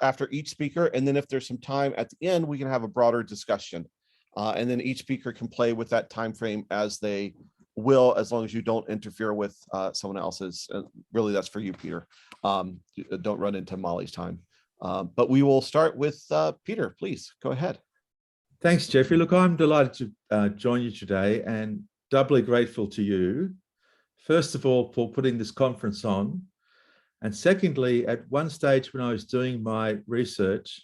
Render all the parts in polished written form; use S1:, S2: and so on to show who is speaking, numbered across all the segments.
S1: after each speaker. And then if there's some time at the end, we can have a broader discussion. And then each speaker can play with that time frame as they will, as long as you don't interfere with someone else's. Really, that's for you, Peter. Don't run into Molly's time. But we will start with Peter. Please go ahead.
S2: Thanks, Jeffrey. Look, I'm delighted to join you today and doubly grateful to you, first of all, for putting this conference on. And secondly, at one stage when I was doing my research,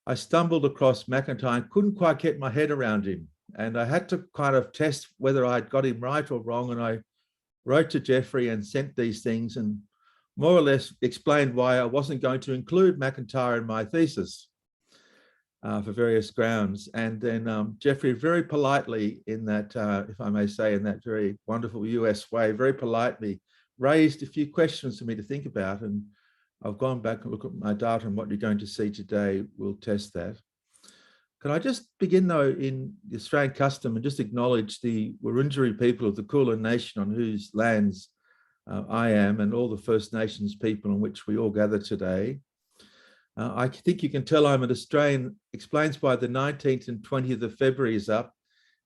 S2: I stumbled across MacIntyre and couldn't quite get my head around him. And I had to kind of test whether I'd got him right or wrong. And I wrote to Jeffrey and sent these things and more or less explained why I wasn't going to include MacIntyre in my thesis for various grounds. And then Jeffrey very politely in that, if I may say, in that very wonderful US way, very politely raised a few questions for me to think about. And I've gone back and looked at my data, and what you're going to see today will test that. Can I just begin, though, in the Australian custom and just acknowledge the Wurundjeri people of the Kulin Nation on whose lands I am, and all the First Nations people on which we all gather today. I think you can tell I'm an Australian, explains why the 19th and 20th of February is up.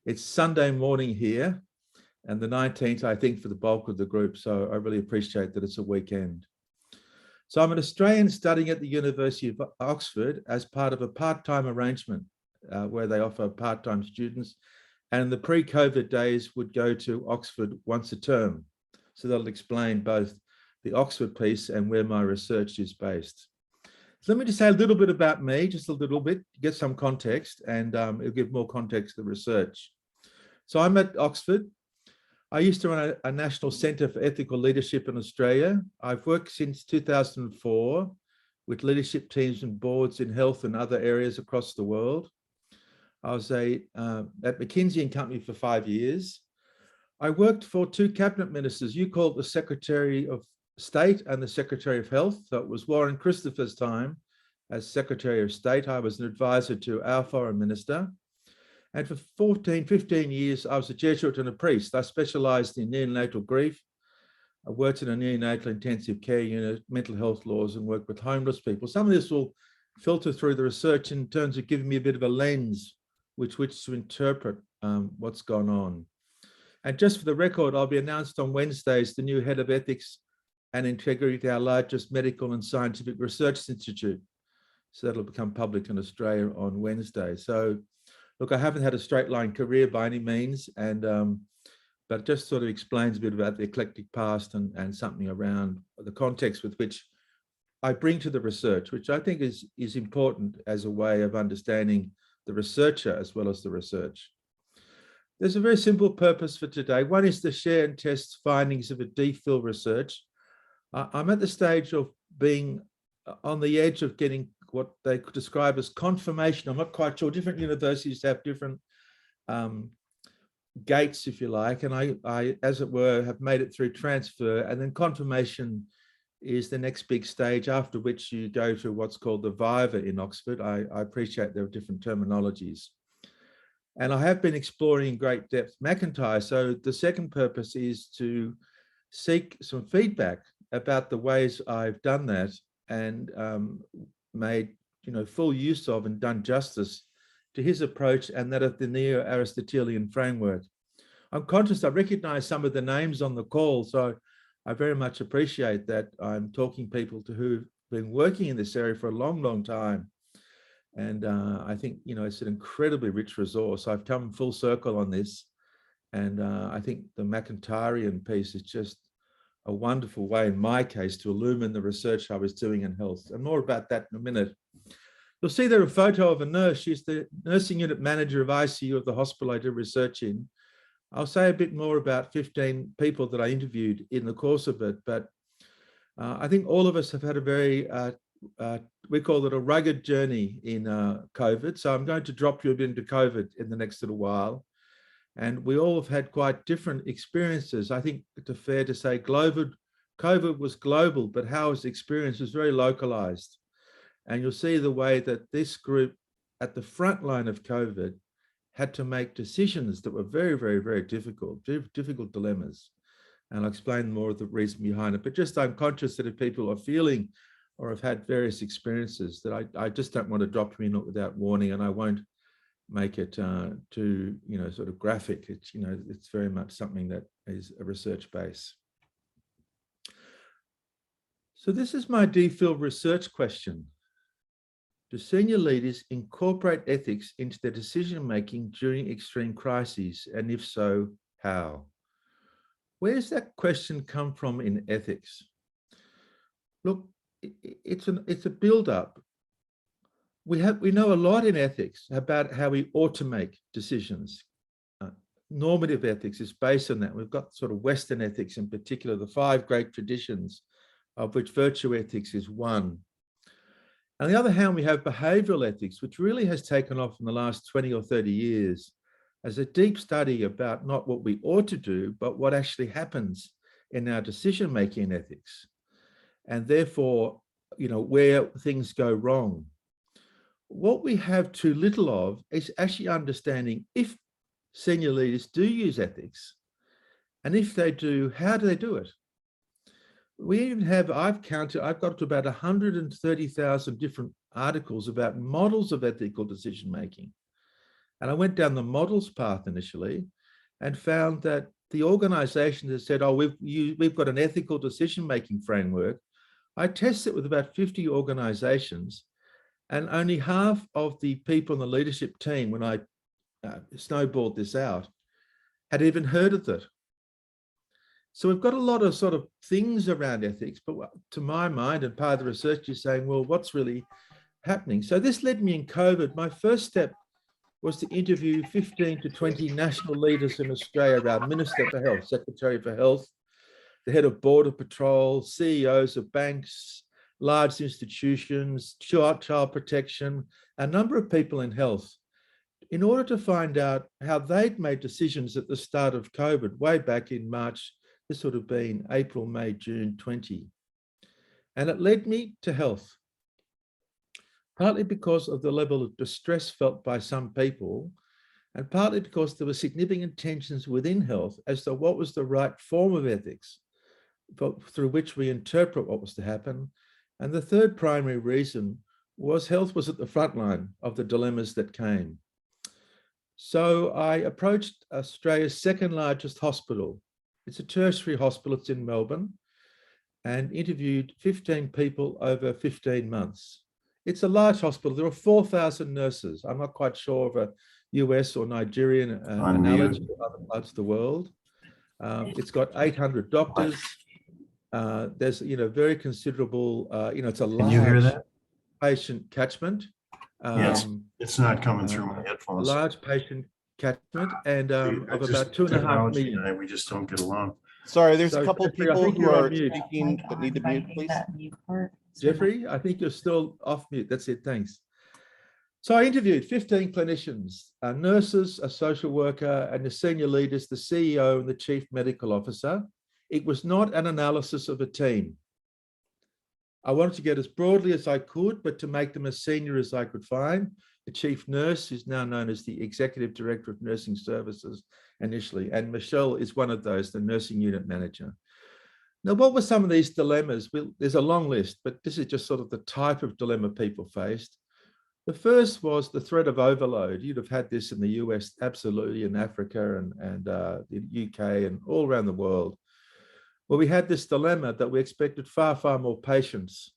S2: It's Sunday morning here, and the 19th, I think, for the bulk of the group. So I really appreciate that it's a weekend. So I'm an Australian studying at the University of Oxford as part of a part-time arrangement where they offer part-time students, and in the pre-COVID days would go to Oxford once a term. So that'll explain both the Oxford piece and where my research is based. So let me just say a little bit about me, just a little bit, to get some context, and it'll give more context to the research. So I'm at Oxford. I used to run a National Centre for Ethical Leadership in Australia. I've worked since 2004 with leadership teams and boards in health and other areas across the world. I was at McKinsey & Company for 5 years. I worked for 2 cabinet ministers. You called the Secretary of State and the Secretary of Health. So it was Warren Christopher's time as Secretary of State. I was an advisor to our Foreign Minister. And for 15 years, I was a Jesuit and a priest. I specialized in neonatal grief. I worked in a neonatal intensive care unit, mental health laws, and worked with homeless people. Some of this will filter through the research in terms of giving me a bit of a lens with which to interpret what's gone on. And just for the record, I'll be announced on Wednesdays the new head of ethics and integrity at our largest medical and scientific research institute. So that'll become public in Australia on Wednesday. So look, I haven't had a straight line career by any means, and but it just sort of explains a bit about the eclectic past and something around the context with which I bring to the research, which I think is important as a way of understanding the researcher as well as the research. There's a very simple purpose for today. One is to share and test findings of a DPhil research. I'm at the stage of being on the edge of getting what they could describe as confirmation. I'm not quite sure. Different universities have different gates, if you like, and I, as it were, have made it through transfer, and then confirmation is the next big stage, after which you go to what's called the Viva in Oxford. I appreciate there are different terminologies. And I have been exploring in great depth MacIntyre. So the second purpose is to seek some feedback about the ways I've done that and made full use of and done justice to his approach and that of the neo-Aristotelian framework. I'm conscious I recognize some of the names on the call, so I very much appreciate that I'm talking people to who've been working in this area for a long, long time. And I think, it's an incredibly rich resource. I've come full circle on this. And I think the MacIntyrean piece is just a wonderful way, in my case, to illumine the research I was doing in health. And more about that in a minute. You'll see there a photo of a nurse. She's the nursing unit manager of ICU of the hospital I did research in. I'll say a bit more about 15 people that I interviewed in the course of it, but I think all of us have had a very, we call it a rugged journey in COVID. So I'm going to drop you a bit into COVID in the next little while. And we all have had quite different experiences. I think it's fair to say COVID was global, but how it was experienced was very localized. And you'll see the way that this group at the front line of COVID had to make decisions that were very, very, very difficult dilemmas. And I'll explain more of the reason behind it. But just I'm conscious that if people are feeling or have had various experiences that I just don't want to drop you in without warning, and I won't make it too, sort of graphic. It's, it's very much something that is a research base. So this is my DPhil research question. Do senior leaders incorporate ethics into their decision-making during extreme crises? And if so, how? Where's that question come from in ethics? Look, it's a build-up. We know a lot in ethics about how we ought to make decisions. Normative ethics is based on that. We've got sort of Western ethics in particular, the 5 great traditions, of which virtue ethics is one. On the other hand, we have behavioral ethics, which really has taken off in the last 20 or 30 years as a deep study about not what we ought to do, but what actually happens in our decision-making ethics. And therefore, where things go wrong. What we have too little of is actually understanding if senior leaders do use ethics, and if they do, how do they do it? We even have, I've got to about 130,000 different articles about models of ethical decision-making. And I went down the models path initially and found that the organizations that said, oh, we've got an ethical decision-making framework. I tested it with about 50 organizations, and only half of the people in the leadership team, when I snowballed this out, had even heard of it. So we've got a lot of sort of things around ethics, but to my mind, and part of the research is saying, well, what's really happening? So this led me in COVID. My first step was to interview 15 to 20 national leaders in Australia around Minister for Health, Secretary for Health, the head of Border Patrol, CEOs of banks, large institutions, child protection, a number of people in health, in order to find out how they'd made decisions at the start of COVID, way back in March. This would have been April, May, June 20. And it led me to health, partly because of the level of distress felt by some people, and partly because there were significant tensions within health as to what was the right form of ethics through which we interpret what was to happen. And the third primary reason was health was at the front line of the dilemmas that came. So I approached Australia's second largest hospital. It's a tertiary hospital, it's in Melbourne, and interviewed 15 people over 15 months. It's a large hospital. There are 4,000 nurses. I'm not quite sure of a US or Nigerian analogy to other parts of the world. It's got 800 doctors. There's, very considerable, it's a large patient catchment.
S3: Yes, it's not coming through my headphones.
S2: A large patient catchment and of about 2.5 million.
S3: We just don't get along.
S1: Sorry, there's a couple of
S2: Jeffrey,
S1: people who are
S2: mute.
S1: speaking that need to mute, please.
S2: Jeffrey, I think you're still off mute. That's it. Thanks. So I interviewed 15 clinicians, nurses, a social worker, and the senior leaders, the CEO and the chief medical officer. It was not an analysis of a team. I wanted to get as broadly as I could, but to make them as senior as I could find. The chief nurse, who's now known as the executive director of nursing services initially, and Michelle is one of those, the nursing unit manager. Now, what were some of these dilemmas? Well, there's a long list, but this is just sort of the type of dilemma people faced. The first was the threat of overload. You'd have had this in the US, absolutely, in Africa and the UK and all around the world. Well, we had this dilemma that we expected far, far more patients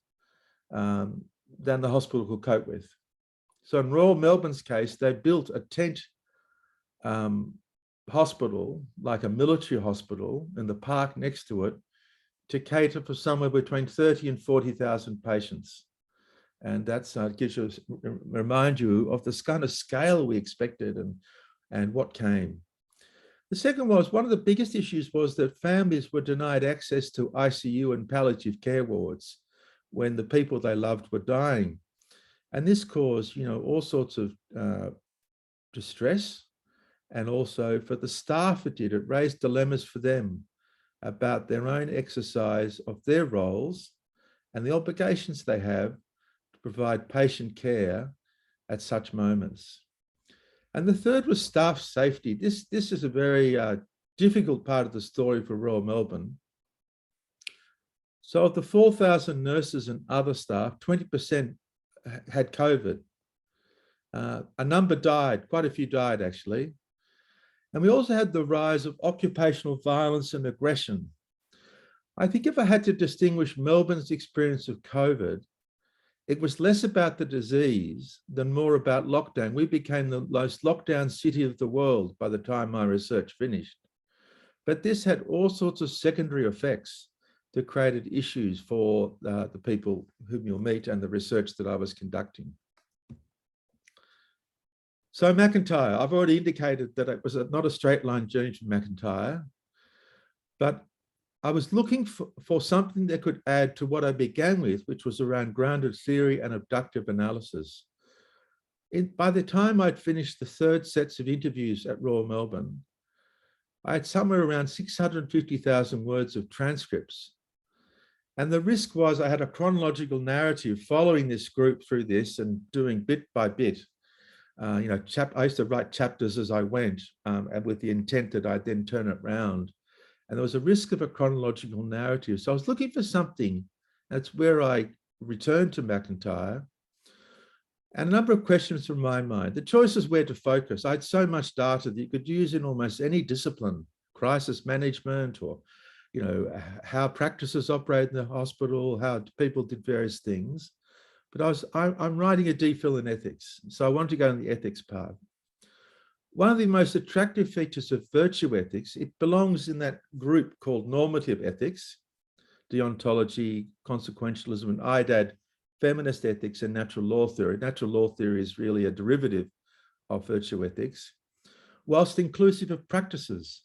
S2: than the hospital could cope with. So in Royal Melbourne's case, they built a tent hospital, like a military hospital, in the park next to it, to cater for somewhere between 30 and 40,000 patients. And that's gives you, remind you of this kind of scale we expected and what came. The second was, one of the biggest issues was that families were denied access to ICU and palliative care wards when the people they loved were dying. And this caused, all sorts of distress. And also for the staff it raised dilemmas for them about their own exercise of their roles and the obligations they have to provide patient care at such moments. And the third was staff safety. This is a very difficult part of the story for Royal Melbourne. So of the 4,000 nurses and other staff, 20% had COVID. A number died, quite a few died actually. And we also had the rise of occupational violence and aggression. I think if I had to distinguish Melbourne's experience of COVID, it was less about the disease than more about lockdown. We became the most lockdown city of the world by the time my research finished. But this had all sorts of secondary effects that created issues for the people whom you'll meet and the research that I was conducting. So MacIntyre, I've already indicated that it was not a straight line journey to MacIntyre, but I was looking for something that could add to what I began with, which was around grounded theory and abductive analysis. By the time I'd finished the third sets of interviews at Royal Melbourne, I had somewhere around 650,000 words of transcripts. And the risk was I had a chronological narrative following this group through this and doing bit by bit. I used to write chapters as I went, and with the intent that I'd then turn it around. And there was a risk of a chronological narrative. So I was looking for something. That's where I returned to MacIntyre. And a number of questions from my mind. The choice was where to focus. I had so much data that you could use in almost any discipline, crisis management, or how practices operate in the hospital, how people did various things. But I'm writing a DPhil in ethics. So I wanted to go in the ethics part. One of the most attractive features of virtue ethics, it belongs in that group called normative ethics, deontology, consequentialism, and I'd add feminist ethics and natural law theory. Natural law theory is really a derivative of virtue ethics, whilst inclusive of practices.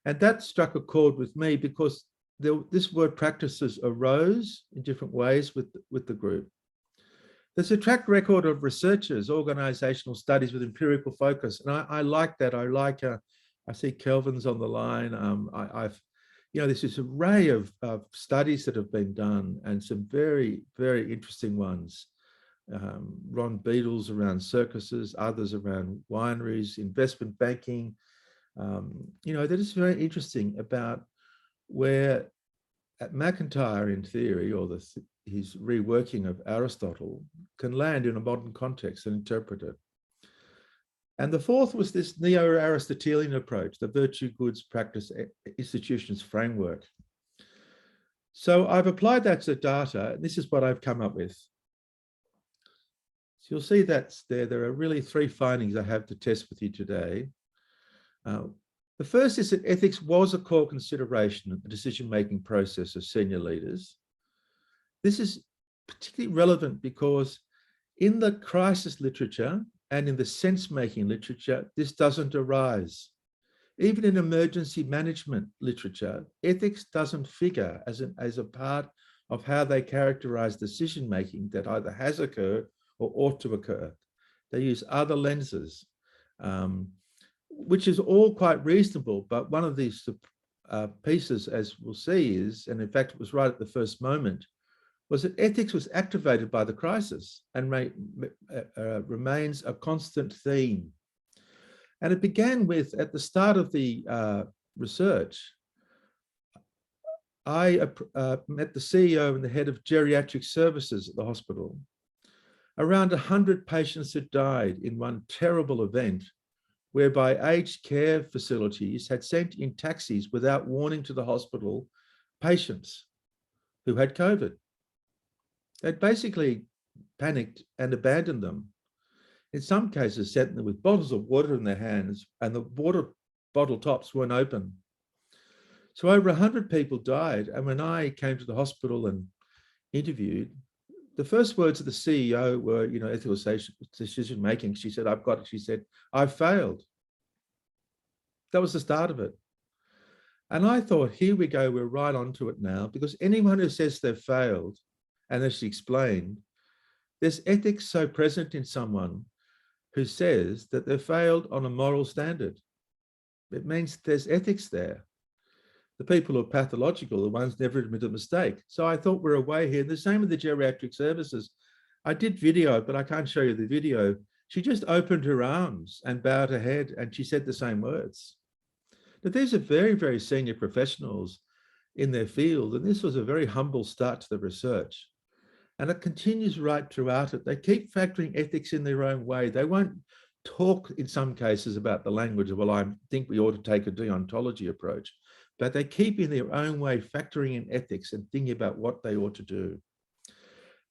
S2: And that struck a chord with me because this word practices arose in different ways with the group. There's a track record of researchers, organizational studies with empirical focus. And I like that. I see Kelvin's on the line. There's this array of studies that have been done and some very, very interesting ones. Ron Beadle's around circuses, others around wineries, investment banking. That is very interesting about where at MacIntyre in theory, or his reworking of Aristotle, can land in a modern context and interpret it. And the fourth was this neo-Aristotelian approach, the virtue, goods, practice, institutions framework. So I've applied that to data, and this is what I've come up with. So you'll see that's there. There are really three findings I have to test with you today. The first is that ethics was a core consideration of the decision-making process of senior leaders. This is particularly relevant because in the crisis literature and in the sense-making literature, this doesn't arise. Even in emergency management literature, ethics doesn't figure as a part of how they characterize decision-making that either has occurred or ought to occur. They use other lenses, which is all quite reasonable, but one of these pieces, as we'll see, is, and in fact it was right at the first moment, was that ethics was activated by the crisis and remains a constant theme. And it began with, at the start of the research, I met the CEO and the head of geriatric services at the hospital. Around 100 patients had died in one terrible event whereby aged care facilities had sent in taxis without warning to the hospital patients who had COVID. They'd basically panicked and abandoned them. In some cases, sent them with bottles of water in their hands, and the water bottle tops weren't open. So over 100 people died. And when I came to the hospital and interviewed, the first words of the CEO were, ethical decision making. She said, I've got it. She said, I've failed. That was the start of it. And I thought, here we go, we're right onto it now, because anyone who says they've failed, and as she explained, there's ethics so present in someone who says that they've failed on a moral standard. It means there's ethics there. The people who are pathological, the ones never admit a mistake. So I thought we're away here. The same with the geriatric services. I did video, but I can't show you the video. She just opened her arms and bowed her head, and she said the same words. But these are very, very senior professionals in their field. And this was a very humble start to the research. And it continues right throughout it. They keep factoring ethics in their own way. They won't talk in some cases about the language of, well, I think we ought to take a deontology approach, but they keep in their own way factoring in ethics and thinking about what they ought to do.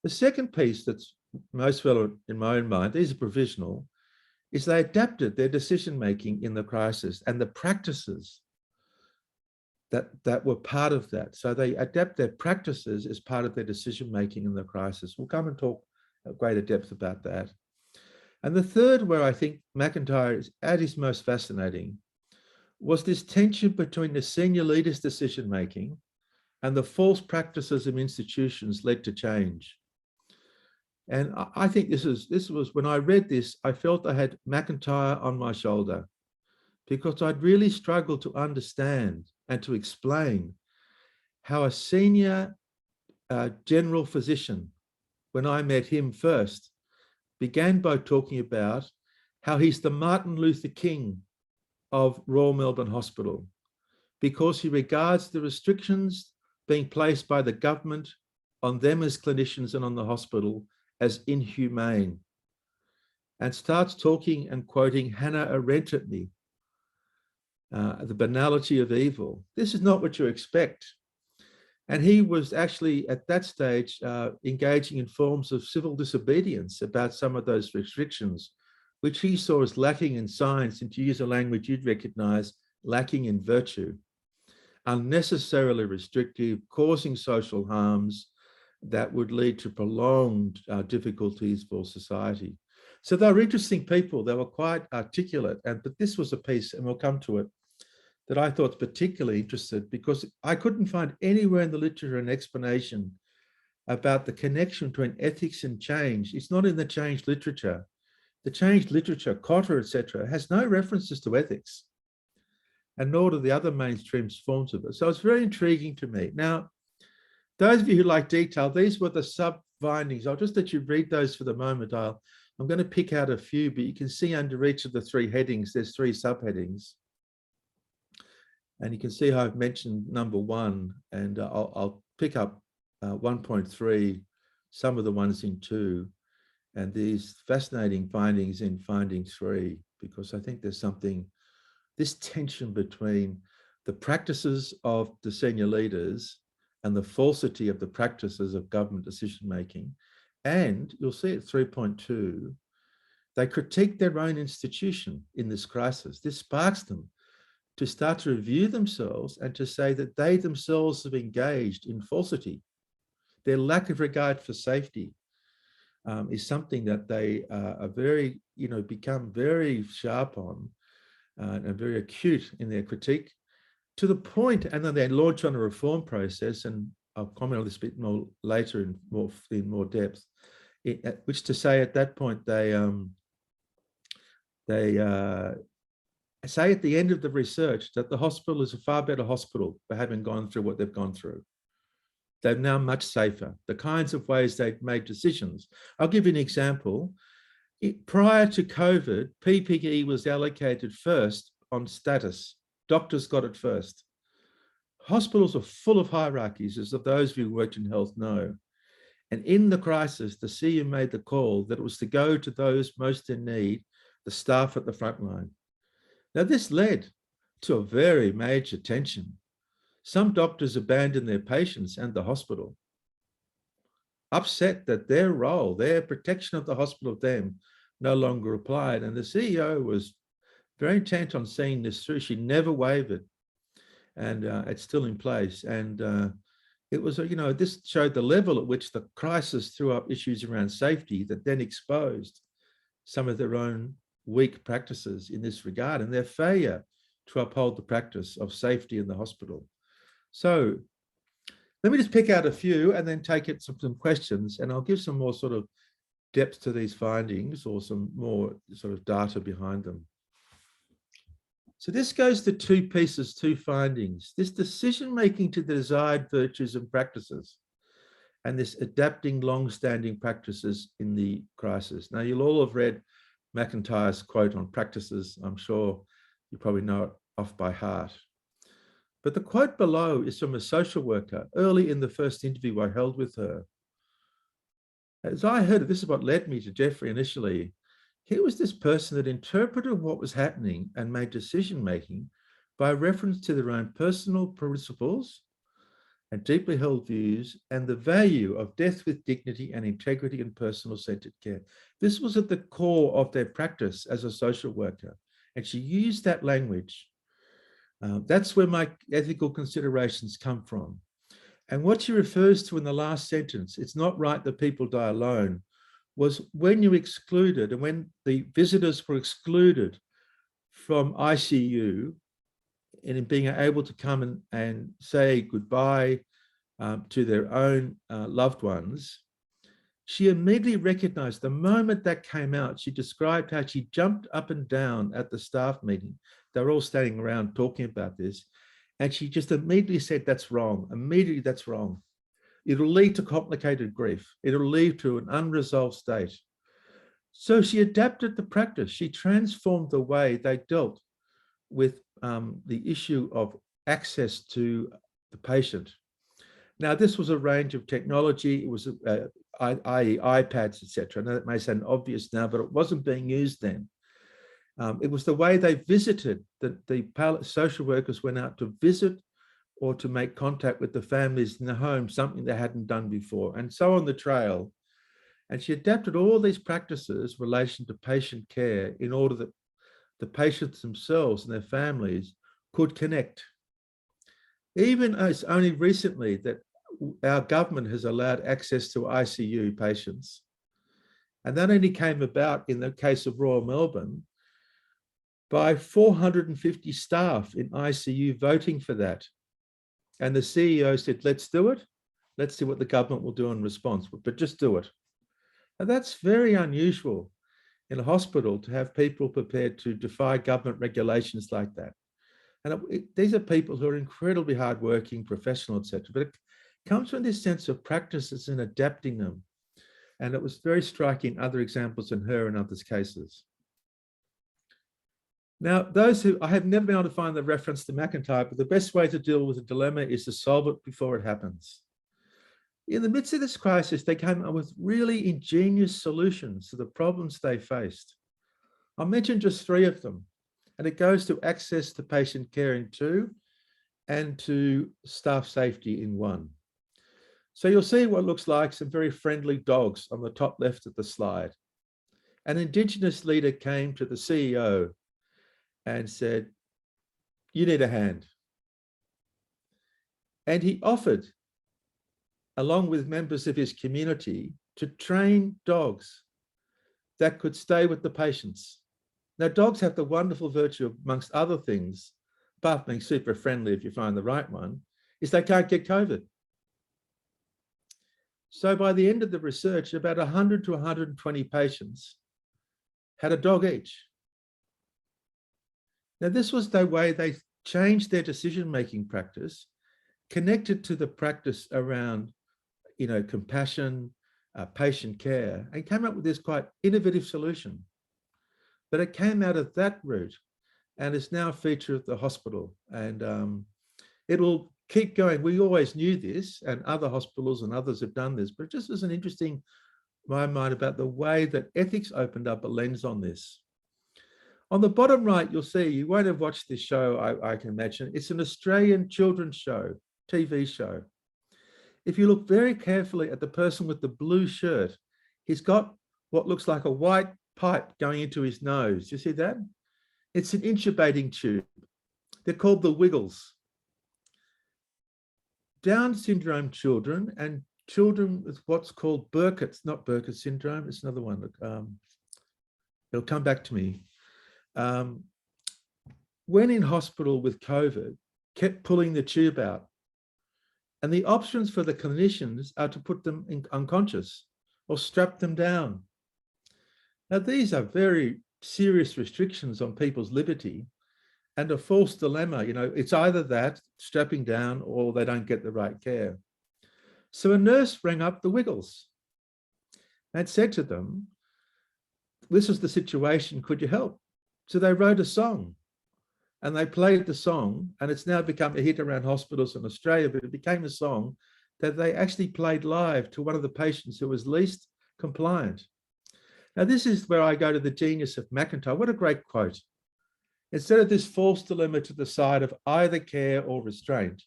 S2: The second piece that's most relevant in my own mind, these are provisional, is they adapted their decision-making in the crisis and the practices that were part of that. So they adapt their practices as part of their decision-making in the crisis. We'll come and talk at greater depth about that. And the third, where I think MacIntyre is at his most fascinating, was this tension between the senior leaders' decision-making and the false practices of institutions led to change. And I think this was, when I read this, I felt I had MacIntyre on my shoulder, because I'd really struggled to understand and to explain how a senior general physician, when I met him first, began by talking about how he's the Martin Luther King of Royal Melbourne Hospital, because he regards the restrictions being placed by the government on them as clinicians and on the hospital as inhumane, and starts talking and quoting Hannah Arendt at me, the banality of evil. This is not what you expect. And he was actually at that stage engaging in forms of civil disobedience about some of those restrictions, which he saw as lacking in science, and to use a language you'd recognize, lacking in virtue, unnecessarily restrictive, causing social harms that would lead to prolonged difficulties for society. So they were interesting people. They were quite articulate, but this was a piece, and we'll come to it, that I thought particularly interested, because I couldn't find anywhere in the literature an explanation about the connection between ethics and change. It's not in the change literature. The change literature, Cotter, etc., has no references to ethics, and nor do the other mainstream forms of it. So it's very intriguing to me. Now, those of you who like detail, these were the sub-findings. I'll just let you read those for the moment. I'm going to pick out a few, but you can see under each of the three headings, there's three subheadings. And you can see how I've mentioned number one, and I'll pick up 1.3, some of the ones in 2, and these fascinating findings in finding 3, because I think there's something, this tension between the practices of the senior leaders and the falsity of the practices of government decision-making. And you'll see at 3.2, they critique their own institution in this crisis. This sparks them to start to review themselves and to say that they themselves have engaged in falsity. Their lack of regard for safety is something that they are very, become very sharp on and very acute in their critique, to the point, and then they launch on a reform process, and I'll comment on this a bit more later in more depth, which to say at that point they say at the end of the research that the hospital is a far better hospital for having gone through what they've gone through. They're now much safer. The kinds of ways they've made decisions. I'll give you an example. Prior to COVID, PPE was allocated first on status. Doctors got it first. Hospitals are full of hierarchies, as those of you who worked in health know. And in the crisis, the CEO made the call that it was to go to those most in need, the staff at the front line. Now, this led to a very major tension. Some doctors abandoned their patients and the hospital, upset that their role, their protection of the hospital of them, no longer applied. And the CEO was very intent on seeing this through. She never wavered, and it's still in place. And it was, this showed the level at which the crisis threw up issues around safety that then exposed some of their own weak practices in this regard and their failure to uphold the practice of safety in the hospital. So let me just pick out a few and then take it some questions, and I'll give some more sort of depth to these findings or some more sort of data behind them. So this goes to 2 pieces, 2 findings, this decision-making to the desired virtues and practices, and this adapting long-standing practices in the crisis. Now, you'll all have read MacIntyre's quote on practices. I'm sure you probably know it off by heart. But the quote below is from a social worker early in the first interview I held with her. As I heard it, this is what led me to Jeffrey initially. He was this person that interpreted what was happening and made decision-making by reference to their own personal principles and deeply held views and the value of death with dignity and integrity and personal-centered care. This was at the core of their practice as a social worker. And she used that language. That's where my ethical considerations come from. And what she refers to in the last sentence, it's not right that people die alone, was when you excluded and when the visitors were excluded from ICU and in being able to come and say goodbye to their own loved ones, she immediately recognized the moment that came out. She described how she jumped up and down at the staff meeting. They were all standing around talking about this. And she just immediately said, that's wrong. Immediately, that's wrong. It'll lead to complicated grief. It'll lead to an unresolved state. So she adapted the practice. She transformed the way they dealt with the issue of access to the patient. Now, this was a range of technology. It was i.e. iPads, etc. Now, that may sound obvious now, but it wasn't being used then. It was the way they visited, that the social workers went out to visit or to make contact with the families in the home, something they hadn't done before, and so on the trail. And she adapted all these practices in relation to patient care in order that the patients themselves and their families could connect. Even as only recently that our government has allowed access to ICU patients. And that only came about in the case of Royal Melbourne by 450 staff in ICU voting for that. And the CEO said, let's do it. Let's see what the government will do in response, but just do it. And that's very unusual in a hospital to have people prepared to defy government regulations like that. And these are people who are incredibly hardworking, professional, etc. But it comes from this sense of practices and adapting them. And it was very striking, other examples in her and others' cases. Now, those who, I have never been able to find the reference to MacIntyre, but the best way to deal with a dilemma is to solve it before it happens. In the midst of this crisis, they came up with really ingenious solutions to the problems they faced. I'll mention just 3 of them, and it goes to access to patient care in 2 and to staff safety in 1. So you'll see what looks like some very friendly dogs on the top left of the slide. An Indigenous leader came to the CEO and said, you need a hand. And he offered, along with members of his community, to train dogs that could stay with the patients. Now, dogs have the wonderful virtue, amongst other things, apart from being super friendly if you find the right one, is they can't get COVID. So by the end of the research, about 100 to 120 patients had a dog each. Now, this was the way they changed their decision-making practice, connected to the practice around, compassion, patient care, and came up with this quite innovative solution. But it came out of that route and is now a feature of the hospital. And it will keep going. We always knew this, and other hospitals and others have done this, but it just was an interesting, my mind, about the way that ethics opened up a lens on this. On the bottom right, you'll see, you won't have watched this show, I can imagine. It's an Australian children's show, TV show. If you look very carefully at the person with the blue shirt, he's got what looks like a white pipe going into his nose. You see that? It's an intubating tube. They're called the Wiggles. Down syndrome children and children with what's called Burkitt's, not Burkitt syndrome, it's another one. It'll come back to me. When in hospital with COVID, kept pulling the tube out. And the options for the clinicians are to put them unconscious or strap them down. Now, these are very serious restrictions on people's liberty and a false dilemma. It's either that, strapping down, or they don't get the right care. So a nurse rang up the Wiggles and said to them, this is the situation, could you help? So they wrote a song and they played the song, and it's now become a hit around hospitals in Australia, but it became a song that they actually played live to one of the patients who was least compliant. Now, this is where I go to the genius of MacIntyre. What a great quote. Instead of this false dilemma to the side of either care or restraint,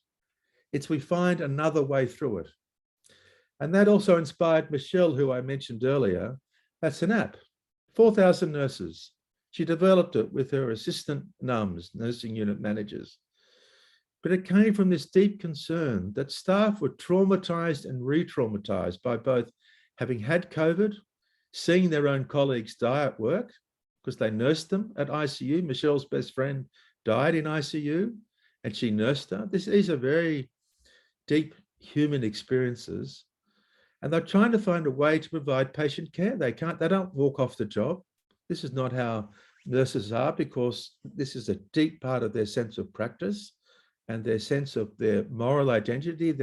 S2: it's we find another way through it. And that also inspired Michelle, who I mentioned earlier. That's an app, 4,000 nurses. She developed it with her assistant NUMs, nursing unit managers. But it came from this deep concern that staff were traumatized and re-traumatized by both having had COVID, seeing their own colleagues die at work, because they nursed them at ICU. Michelle's best friend died in ICU, and she nursed her. These are very deep human experiences. And they're trying to find a way to provide patient care. They don't walk off the job. This is not how nurses are, because this is a deep part of their sense of practice and their sense of their moral identity.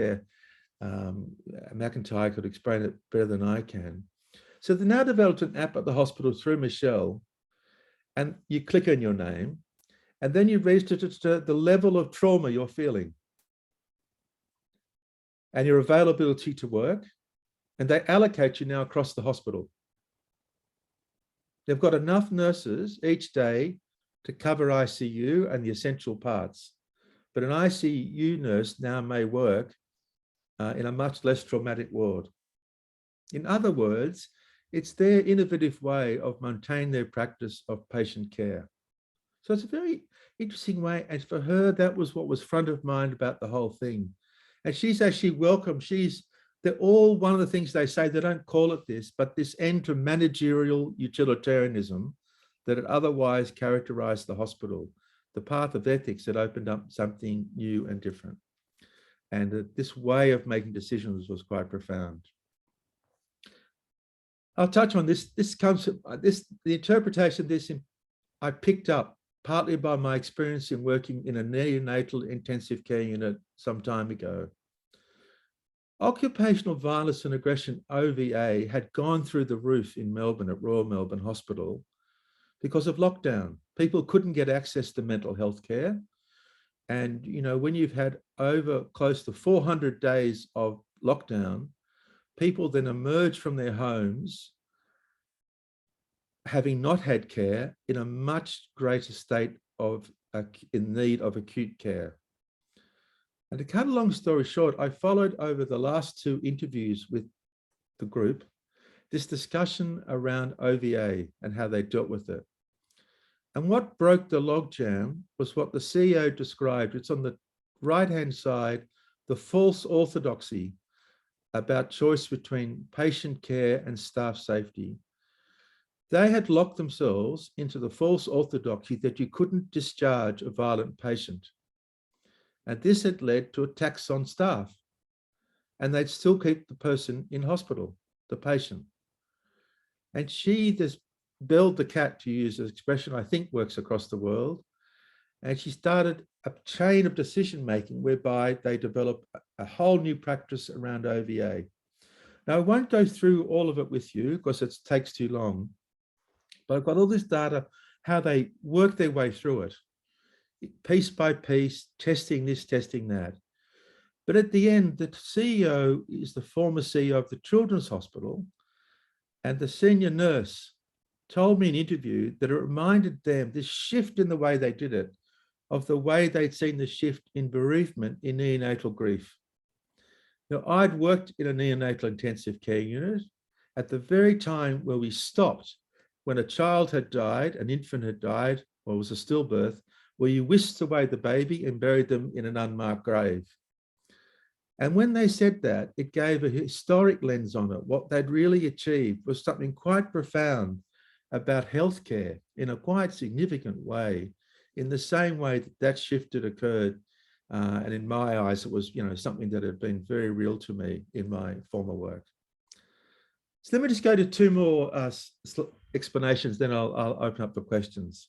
S2: MacIntyre could explain it better than I can. So they now developed an app at the hospital through Michelle, and you click on your name, and then you register the level of trauma you're feeling and your availability to work, and they allocate you now across the hospital. They've got enough nurses each day to cover ICU and the essential parts, but an ICU nurse now may work in a much less traumatic ward. In other words, it's their innovative way of maintaining their practice of patient care. So it's a very interesting way. And for her, that was what was front of mind about the whole thing. And she's actually welcome. They're all one of the things they say, they don't call it this, but this end to managerial utilitarianism that had otherwise characterized the hospital, the path of ethics that opened up something new and different. And this way of making decisions was quite profound. I'll touch on this. The interpretation of this I picked up partly by my experience in working in a neonatal intensive care unit some time ago. Occupational violence and aggression, OVA, had gone through the roof in Melbourne at Royal Melbourne Hospital because of lockdown. People couldn't get access to mental health care. And, when you've had over close to 400 days of lockdown, people then emerge from their homes having not had care in a much greater state of in need of acute care. And to cut a long story short, I followed over the last 2 interviews with the group, this discussion around OVA and how they dealt with it. And what broke the logjam was what the CEO described. It's on the right-hand side, the false orthodoxy about choice between patient care and staff safety. They had locked themselves into the false orthodoxy that you couldn't discharge a violent patient. And this had led to attacks on staff. And they'd still keep the person in hospital, the patient. And she just belled the cat, to use an expression I think works across the world. And she started a chain of decision-making whereby they developed a whole new practice around OVA. Now, I won't go through all of it with you because it takes too long, but I've got all this data, how they work their way through it, piece by piece, testing this, testing that. But at the end, the CEO is the former CEO of the Children's Hospital, and the senior nurse told me in an interview that it reminded them, this shift in the way they did it, of the way they'd seen the shift in bereavement in neonatal grief. Now, I'd worked in a neonatal intensive care unit at the very time where we stopped, when a child had died, an infant had died, or it was a stillbirth, where you whisked away the baby and buried them in an unmarked grave. And when they said that, it gave a historic lens on it. What they'd really achieved was something quite profound about healthcare in a quite significant way, in the same way that that shift had occurred. And in my eyes, it was something that had been very real to me in my former work. So let me just go to 2 more explanations, then I'll open up for questions.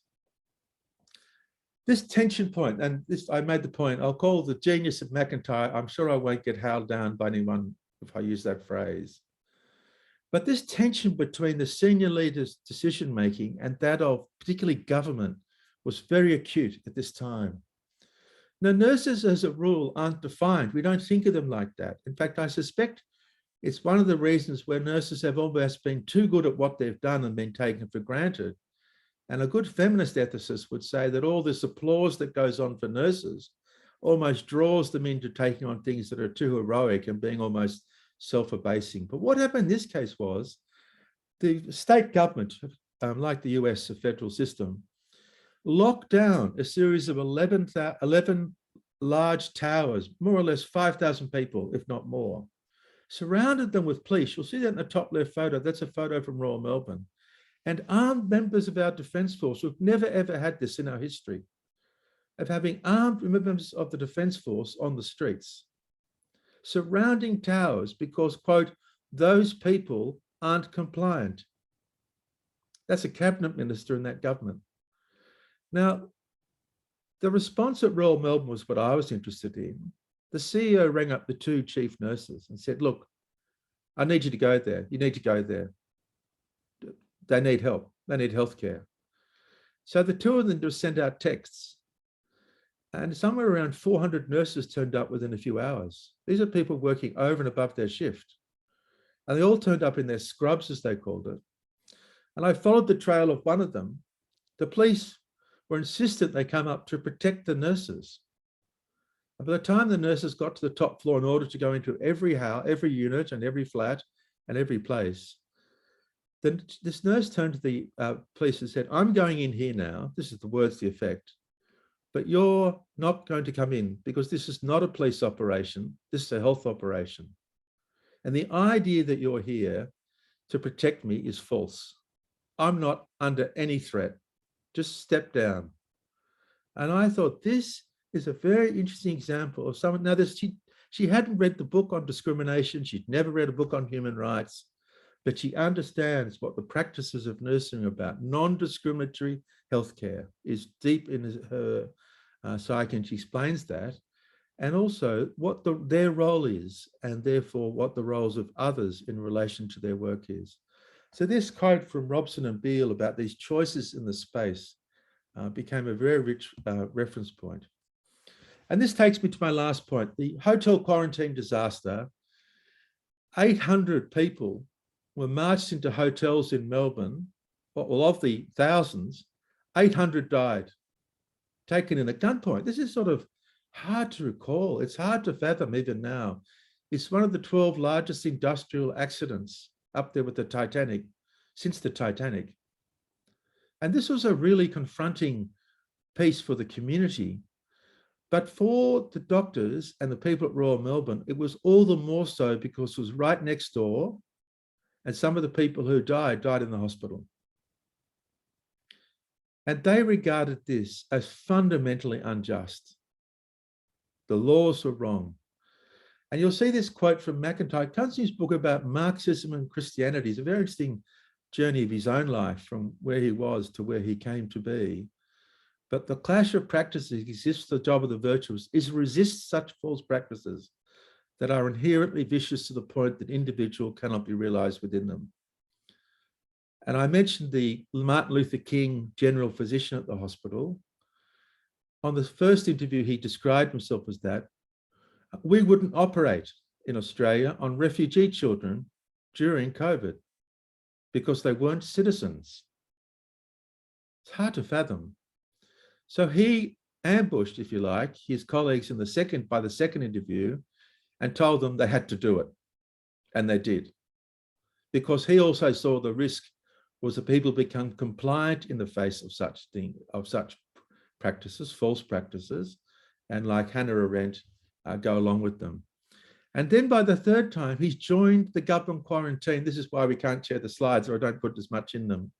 S2: This tension point, and this I made the point, I'll call the genius of MacIntyre. I'm sure I won't get howled down by anyone if I use that phrase. But this tension between the senior leader's decision-making and that of particularly government, was very acute at this time. Now, nurses as a rule aren't defined. We don't think of them like that. In fact, I suspect it's one of the reasons where nurses have almost been too good at what they've done and been taken for granted. And a good feminist ethicist would say that all this applause that goes on for nurses almost draws them into taking on things that are too heroic and being almost self-abasing. But what happened in this case was the state government, like the US, the federal system, locked down a series of 11 large towers, more or less 5,000 people, if not more, surrounded them with police. You'll see that in the top left photo. That's a photo from Royal Melbourne. And armed members of our Defence Force, we've never ever had this in our history, of having armed members of the Defence Force on the streets, surrounding towers because, quote, those people aren't compliant. That's a cabinet minister in that government. Now, the response at Royal Melbourne was what I was interested in. The CEO rang up the two chief nurses and said, look, I need you to go there. You need to go there. They need help. They need healthcare. So the two of them just sent out texts. And somewhere around 400 nurses turned up within a few hours. These are people working over and above their shift. And they all turned up in their scrubs, as they called it. And I followed the trail of one of them. The police were insistent they come up to protect the nurses. And by the time the nurses got to the top floor in order to go into every house, every unit and every flat and every place, then this nurse turned to the police and said, I'm going in here now. This is the words to the effect. But you're not going to come in because this is not a police operation. This is a health operation. And the idea that you're here to protect me is false. I'm not under any threat. Just step down. And I thought this is a very interesting example of someone. Now, she hadn't read the book on discrimination. She'd never read a book on human rights, but she understands what the practices of nursing are about. Non-discriminatory healthcare is deep in her psyche, and she explains that. And also what their role is, and therefore what the roles of others in relation to their work is. So this quote from Robson and Beale about these choices in the space became a very rich reference point. And this takes me to my last point, the hotel quarantine disaster. 800 people were marched into hotels in Melbourne. Well, of the thousands, 800 died, taken in at gunpoint. This is sort of hard to recall. It's hard to fathom even now. It's one of the 12 largest industrial accidents, up there with the Titanic, since the Titanic. And this was a really confronting piece for the community. But for the doctors and the people at Royal Melbourne, it was all the more so because it was right next door, and some of the people who died in the hospital. And they regarded this as fundamentally unjust. The laws were wrong. And you'll see this quote from MacIntyre. It comes in his book about Marxism and Christianity. It's a very interesting journey of his own life from where he was to where he came to be. But the clash of practices exists. The job of the virtuous is to resist such false practices that are inherently vicious to the point that individual cannot be realized within them. And I mentioned the Martin Luther King general physician at the hospital. On the first interview, he described himself as that. We wouldn't operate in Australia on refugee children during COVID because they weren't citizens. It's hard to fathom. So he ambushed, if you like, his colleagues by the second interview and told them they had to do it. And they did. Because he also saw the risk was that people become compliant in the face of such practices, false practices, and like Hannah Arendt, go along with them. And then by the third time, he's joined the government quarantine. This is why we can't share the slides, or I don't put as much in them.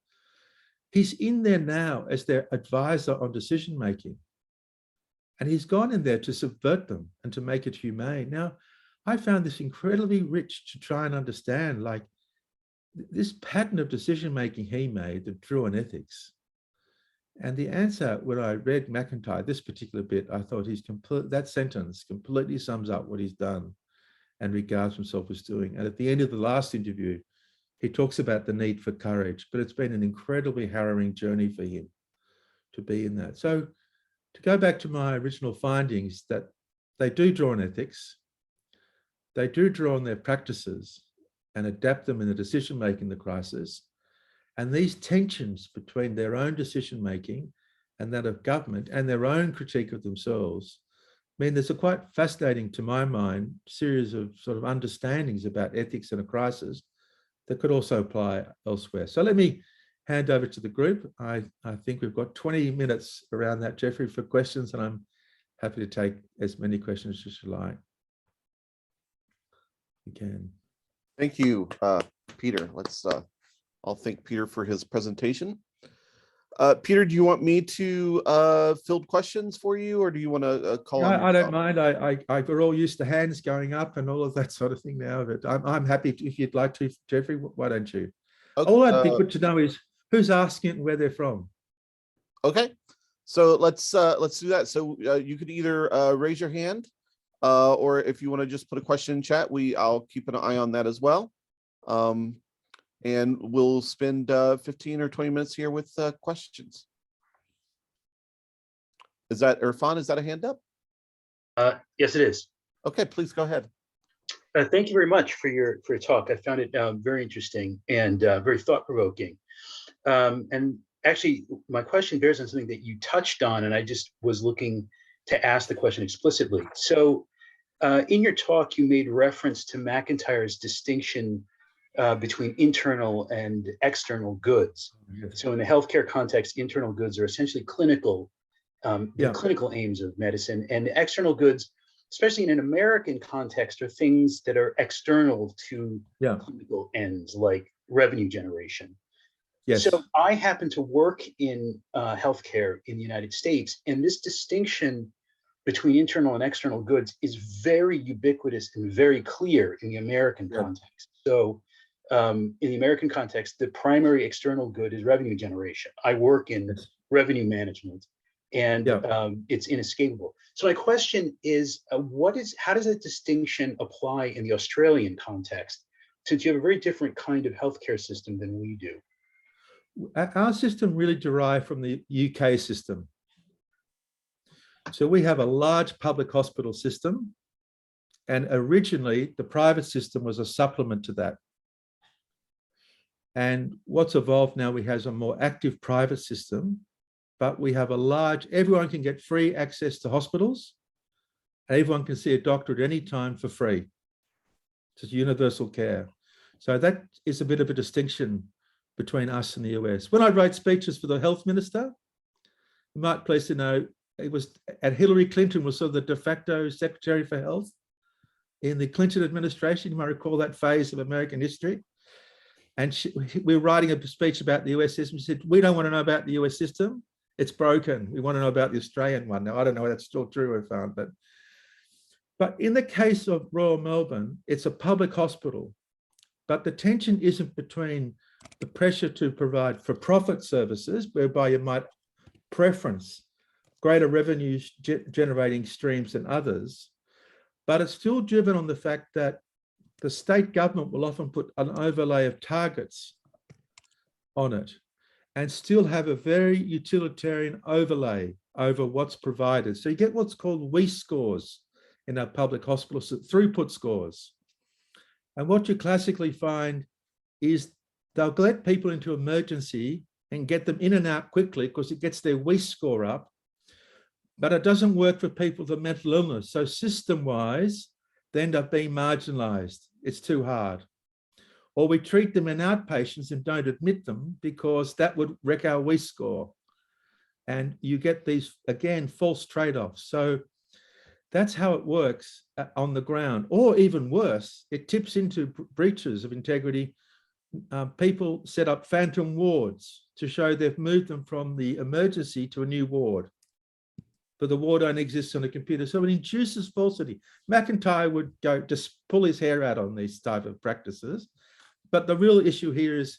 S2: He's in there now as their advisor on decision-making. And he's gone in there to subvert them and to make it humane. Now, I found this incredibly rich to try and understand, like this pattern of decision-making he made that drew on ethics. And the answer, when I read MacIntyre, this particular bit, I thought that sentence completely sums up what he's done and regards himself as doing. And at the end of the last interview, he talks about the need for courage, but it's been an incredibly harrowing journey for him to be in that. So to go back to my original findings, that they do draw on ethics, they do draw on their practices and adapt them in the decision-making in the crisis. And these tensions between their own decision-making and that of government and their own critique of themselves mean there's a quite fascinating, to my mind, series of sort of understandings about ethics in a crisis that could also apply elsewhere. So let me hand over to the group. I think we've got 20 minutes around that, Jeffrey, for questions, and I'm happy to take as many questions as you like. You can.
S1: Thank you, Peter. I'll thank Peter for his presentation. Peter, do you want me to field questions for you, or do you want to call on
S2: I don't mind. We're all used to hands going up and all of that sort of thing now, but I'm happy if you'd like to, Jeffrey. Why don't you?
S1: Okay,
S2: all that'd be good to know is who's asking it and where they're from.
S1: Okay, so let's do that. So you could either raise your hand, or if you want to just put a question in chat, I'll keep an eye on that as well. And we'll spend 15 or 20 minutes here with questions. Is that Irfan? Is that a hand up?
S4: Yes, it is.
S1: Okay, please go ahead.
S4: Thank you very much for your talk. I found it very interesting and very thought-provoking. And actually, my question bears on something that you touched on, and I just was looking to ask the question explicitly. So in your talk, you made reference to MacIntyre's distinction between internal and external goods.
S2: Yes.
S4: So in the healthcare context, internal goods are essentially clinical, the clinical aims of medicine, and the external goods, especially in an American context, are things that are external to clinical ends, like revenue generation.
S2: Yes.
S4: So I happen to work in healthcare in the United States, and this distinction between internal and external goods is very ubiquitous and very clear in the American context. So in the American context, the primary external good is revenue generation. I work in revenue management, and it's inescapable. So my question is, how does that distinction apply in the Australian context, since you have a very different kind of healthcare system than we do?
S2: Our system really derived from the UK system. So we have a large public hospital system, and originally the private system was a supplement to that. And what's evolved now, we have a more active private system, but we have everyone can get free access to hospitals, and everyone can see a doctor at any time for free. It's universal care. So that is a bit of a distinction between us and the US. When I write speeches for the health minister, you might please to know, it was at Hillary Clinton was sort of the de facto secretary for health in the Clinton administration. You might recall that phase of American history. And we were writing a speech about the US system. She said, we don't want to know about the US system. It's broken. We want to know about the Australian one. Now, I don't know if that's still true, I found, but in the case of Royal Melbourne, it's a public hospital, but the tension isn't between the pressure to provide for-profit services, whereby you might preference greater revenue generating streams than others, but it's still driven on the fact that the state government will often put an overlay of targets on it and still have a very utilitarian overlay over what's provided. So you get what's called WE scores in our public hospitals, throughput scores. And what you classically find is they'll let people into emergency and get them in and out quickly because it gets their WE score up, but it doesn't work for people with mental illness. So system-wise, they end up being marginalized. It's too hard. Or we treat them in outpatients and don't admit them because that would wreck our WE score. And you get these, again, false trade-offs. So that's how it works on the ground. Or even worse, it tips into breaches of integrity. People set up phantom wards to show they've moved them from the emergency to a new ward, but the ward only exists on a computer. So it induces falsity. MacIntyre would go just pull his hair out on these type of practices. But the real issue here is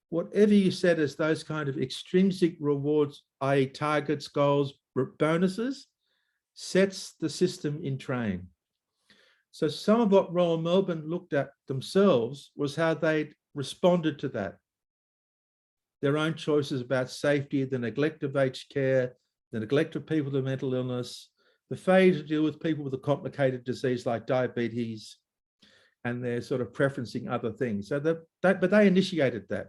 S2: whatever you set as those kind of extrinsic rewards, i.e. targets, goals, bonuses, sets the system in train. So some of what Royal Melbourne looked at themselves was how they responded to that. their own choices about safety, the neglect of aged care, the neglect of people with mental illness, the failure to deal with people with a complicated disease like diabetes, and they're sort of preferencing other things. So but they initiated that.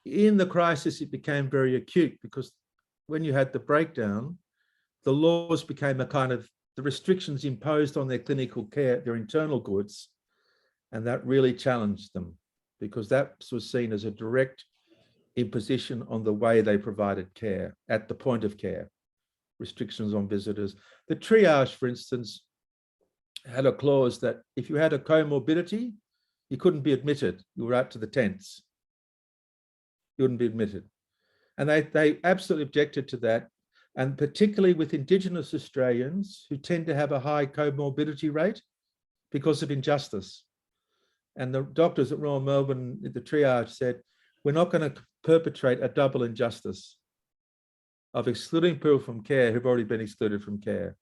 S2: In the crisis, it became very acute because when you had the breakdown, the laws became a kind of the restrictions imposed on their clinical care, their internal goods, and that really challenged them because that was seen as a direct imposition on the way they provided care at the point of care, restrictions on visitors. The triage, for instance, had a clause that if you had a comorbidity, you couldn't be admitted. You were out to the tents. You wouldn't be admitted. And they absolutely objected to that. And particularly with Indigenous Australians who tend to have a high comorbidity rate because of injustice. And the doctors at Royal Melbourne, the triage said, we're not going to perpetrate a double injustice of excluding people from care who've already been excluded from care.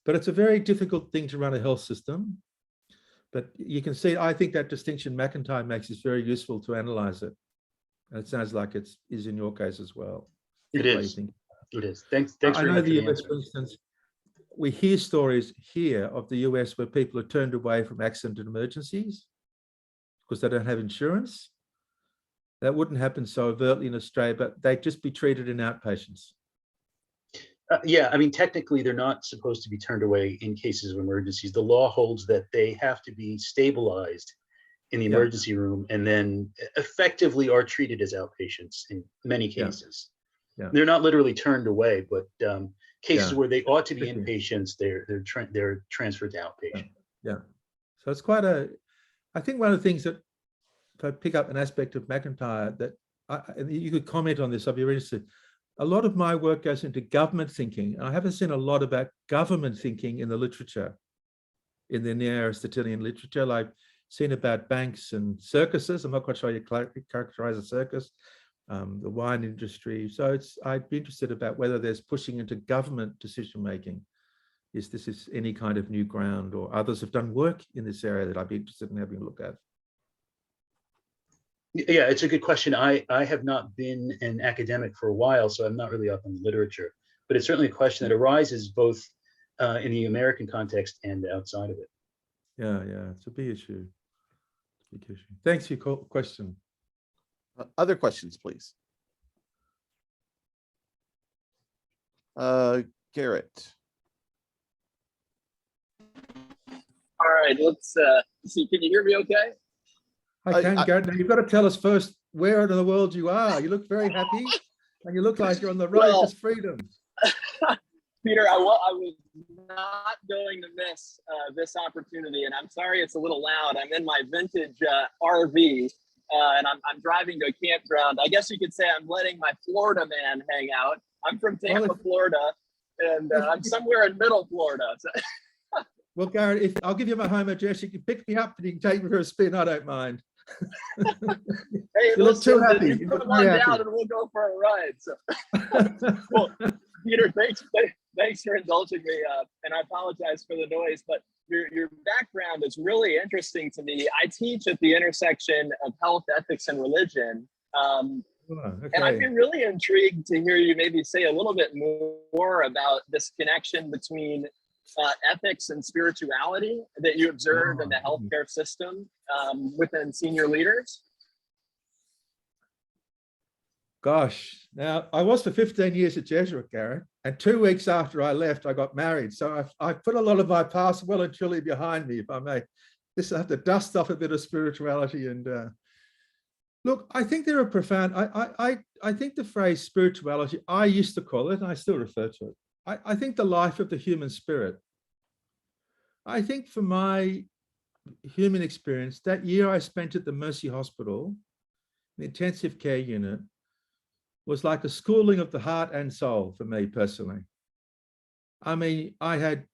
S2: But it's a very difficult thing to run a health system. But you can see, I think that distinction MacIntyre makes is very useful to analyze it. And it sounds like it is in your case as well.
S4: It is. It is. Thanks
S2: I
S4: very
S2: know
S4: much
S2: the
S4: for the
S2: US,
S4: answer.
S2: for instance, we hear stories here of the US where people are turned away from accident and emergencies because they don't have insurance. That wouldn't happen so overtly in Australia, but they'd just be treated in outpatients.
S4: Yeah, I mean, technically, they're not supposed to be turned away in cases of emergencies. The law holds that they have to be stabilized in the emergency room and then effectively are treated as outpatients in many cases.
S2: Yeah.
S4: They're not literally turned away, but cases
S2: Yeah.
S4: where they ought to be inpatients, they're transferred to outpatient.
S2: Yeah. So it's quite I think one of the things that, if I pick up an aspect of MacIntyre that you could comment on this, I'd be interested. A lot of my work goes into government thinking. And I haven't seen a lot about government thinking in the literature, in the neo-Aristotelian literature. Like seen about banks and circuses. I'm not quite sure you characterize a circus, the wine industry. So I'd be interested about whether there's pushing into government decision-making. Is this any kind of new ground, or others have done work in this area that I'd be interested in having a look at?
S4: Yeah, it's a good question. I have not been an academic for a while, so I'm not really up on the literature, but it's certainly a question that arises both in the American context and outside of it.
S2: Yeah, it's a big issue. Thanks for your question.
S1: Other questions, please. Garrett.
S5: All right, let's see. Can you hear me okay?
S2: I can, Garrett. Now you've got to tell us first where in the world you are. You look very happy and you look like you're on the road to freedom.
S5: Peter, I was not going to miss this opportunity, and I'm sorry it's a little loud. I'm in my vintage RV, and I'm driving to a campground. I guess you could say I'm letting my Florida man hang out. I'm from Tampa, Florida, and I'm somewhere in middle Florida. So.
S2: Well, Garrett, I'll give you my home address. You can pick me up and you can take me for a spin. I don't mind.
S5: Hey,
S2: you look too happy.
S5: You come on down and we'll go for a ride. So. Well, Peter, thanks for indulging me, and I apologize for the noise, but your background is really interesting to me. I teach at the intersection of health, ethics, and religion, and I'd be really intrigued to hear you maybe say a little bit more about this connection between ethics and spirituality that you observe in the healthcare system within senior leaders.
S2: Gosh, now I was for 15 years a Jesuit, Garrett, and 2 weeks after I left, I got married. So I put a lot of my past well and truly behind me, if I may. I have to dust off a bit of spirituality. And look, I think there are profound, I think the phrase spirituality, I used to call it, and I still refer to it. I think the life of the human spirit. I think for my human experience, that year I spent at the Mercy Hospital, the intensive care unit, was like a schooling of the heart and soul for me personally. I mean, I had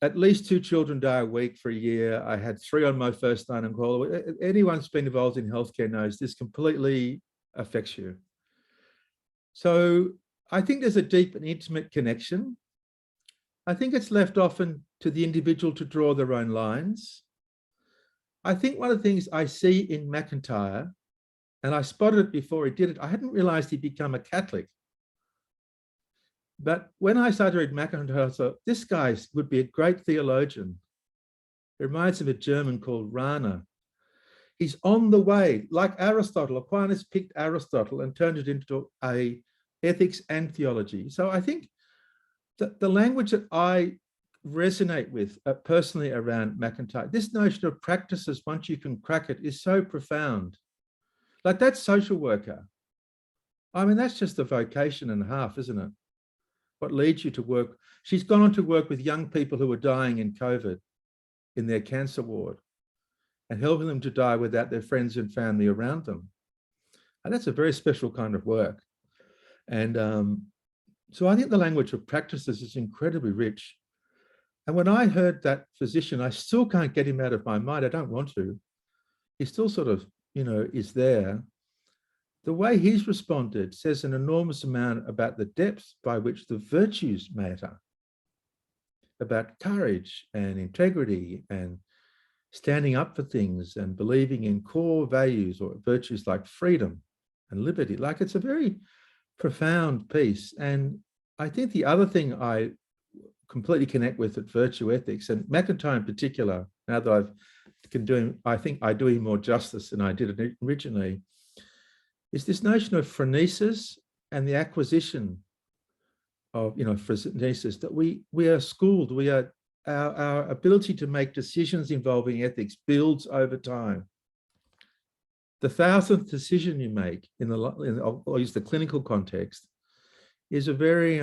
S2: at least 2 children die a week for a year. I had 3 on my first night on call. Anyone who's been involved in healthcare knows this completely affects you. So I think there's a deep and intimate connection. I think it's left often to the individual to draw their own lines. I think one of the things I see in MacIntyre, And I spotted it before he did it. I hadn't realized he'd become a Catholic. But when I started to read MacIntyre, I thought, this guy would be a great theologian. It reminds me of a German called Rana. He's on the way, like Aristotle. Aquinas picked Aristotle and turned it into a ethics and theology. So I think that the language that I resonate with personally around MacIntyre, this notion of practices, once you can crack it, is so profound. Like that social worker. I mean, that's just a vocation and a half, isn't it? What leads you to work? She's gone on to work with young people who are dying in COVID in their cancer ward and helping them to die without their friends and family around them. And that's a very special kind of work. And so I think the language of practices is incredibly rich. And when I heard that physician, I still can't get him out of my mind. I don't want to. He still sort of, is there. The way he's responded says an enormous amount about the depth by which the virtues matter, about courage and integrity and standing up for things and believing in core values or virtues like freedom and liberty. Like, it's a very profound piece. And I think the other thing I completely connect with at virtue ethics, and MacIntyre in particular, now that I think I do him more justice than I did originally, is this notion of phronesis and the acquisition of, phronesis, that we are schooled, our ability to make decisions involving ethics builds over time. The 1,000th decision you make I'll use the clinical context, is a very,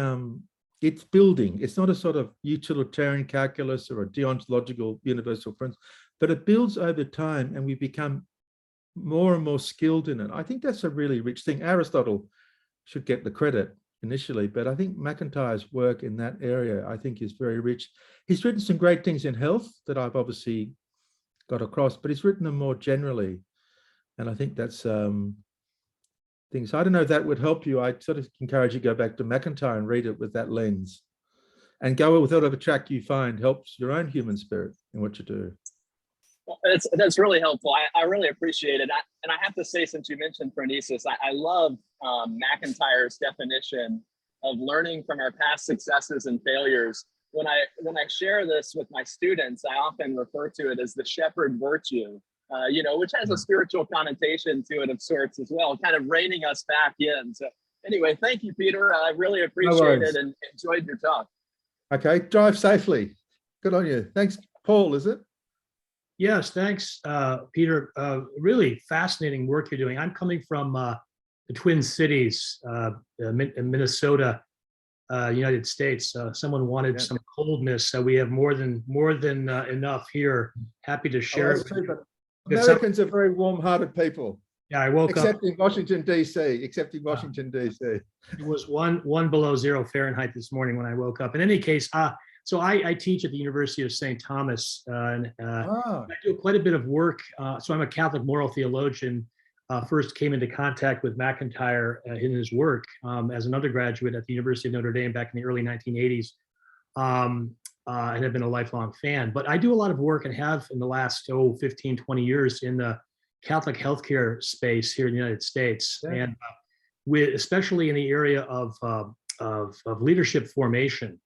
S2: it's building. It's not a sort of utilitarian calculus or a deontological universal principle, but it builds over time and we become more and more skilled in it. I think that's a really rich thing. Aristotle should get the credit initially, but I think MacIntyre's work in that area, I think, is very rich. He's written some great things in health that I've obviously got across, but he's written them more generally. And I think that's things. I don't know if that would help you. I sort of encourage you to go back to MacIntyre and read it with that lens and go with whatever track you find helps your own human spirit in what you do.
S5: Well, that's really helpful. I really appreciate it. And I have to say, since you mentioned phronesis, I love MacIntyre's definition of learning from our past successes and failures. When I share this with my students, I often refer to it as the shepherd virtue, which has a spiritual connotation to it of sorts as well, kind of reining us back in. So anyway, thank you, Peter. I really appreciate it and enjoyed your talk.
S2: Okay, drive safely. Good on you. Thanks, Paul, is it?
S6: Yes, thanks, Peter. Really fascinating work you're doing. I'm coming from the Twin Cities, Minnesota, United States. Someone wanted some coldness, so we have more than enough here. Happy to share it.
S2: Americans are very warm-hearted people.
S6: Yeah, I woke
S2: except
S6: up.
S2: In Washington, D.C. Except in Washington, D.C.
S6: It was one below 0 Fahrenheit this morning when I woke up. In any case, so I teach at the University of St. Thomas, and I do quite a bit of work. So I'm a Catholic moral theologian. First came into contact with MacIntyre in his work as an undergraduate at the University of Notre Dame back in the early 1980s, and have been a lifelong fan. But I do a lot of work and have in the last 15, 20 years in the Catholic healthcare space here in the United States, and especially in the area of leadership formation.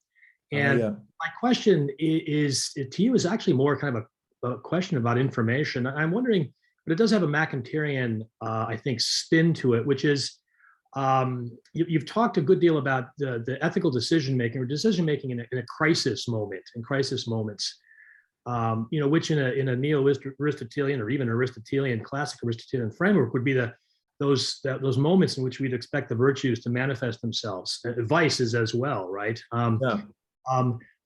S6: And my question is to you is actually more kind of a question about information. I'm wondering, but it does have a MacIntyrean, I think, spin to it, which is you've talked a good deal about the ethical decision-making or decision-making in a crisis moment, in crisis moments, which in a neo-Aristotelian or even Aristotelian, classic Aristotelian framework would be those moments in which we'd expect the virtues to manifest themselves, vices as well, right?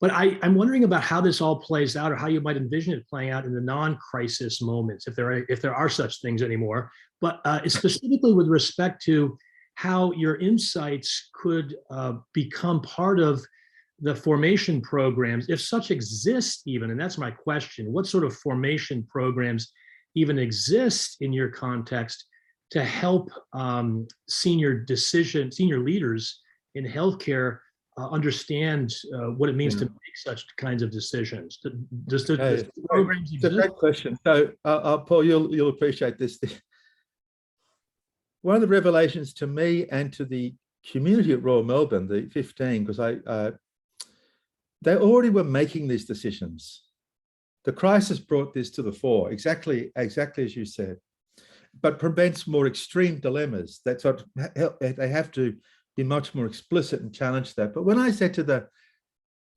S6: But I'm wondering about how this all plays out, or how you might envision it playing out in the non-crisis moments, if there are such things anymore. But specifically with respect to how your insights could become part of the formation programs, if such exist even, and that's my question. What sort of formation programs even exist in your context to help senior leaders in healthcare understand what it means to make such kinds of decisions? Does the programs exist?
S2: It's a great question. So, Paul, you'll appreciate this. one of the revelations to me and to the community at Royal Melbourne, the 15, because they already were making these decisions. The crisis brought this to the fore, exactly as you said, but prevents more extreme dilemmas. That's what they have to be much more explicit and challenge that. But when I said to the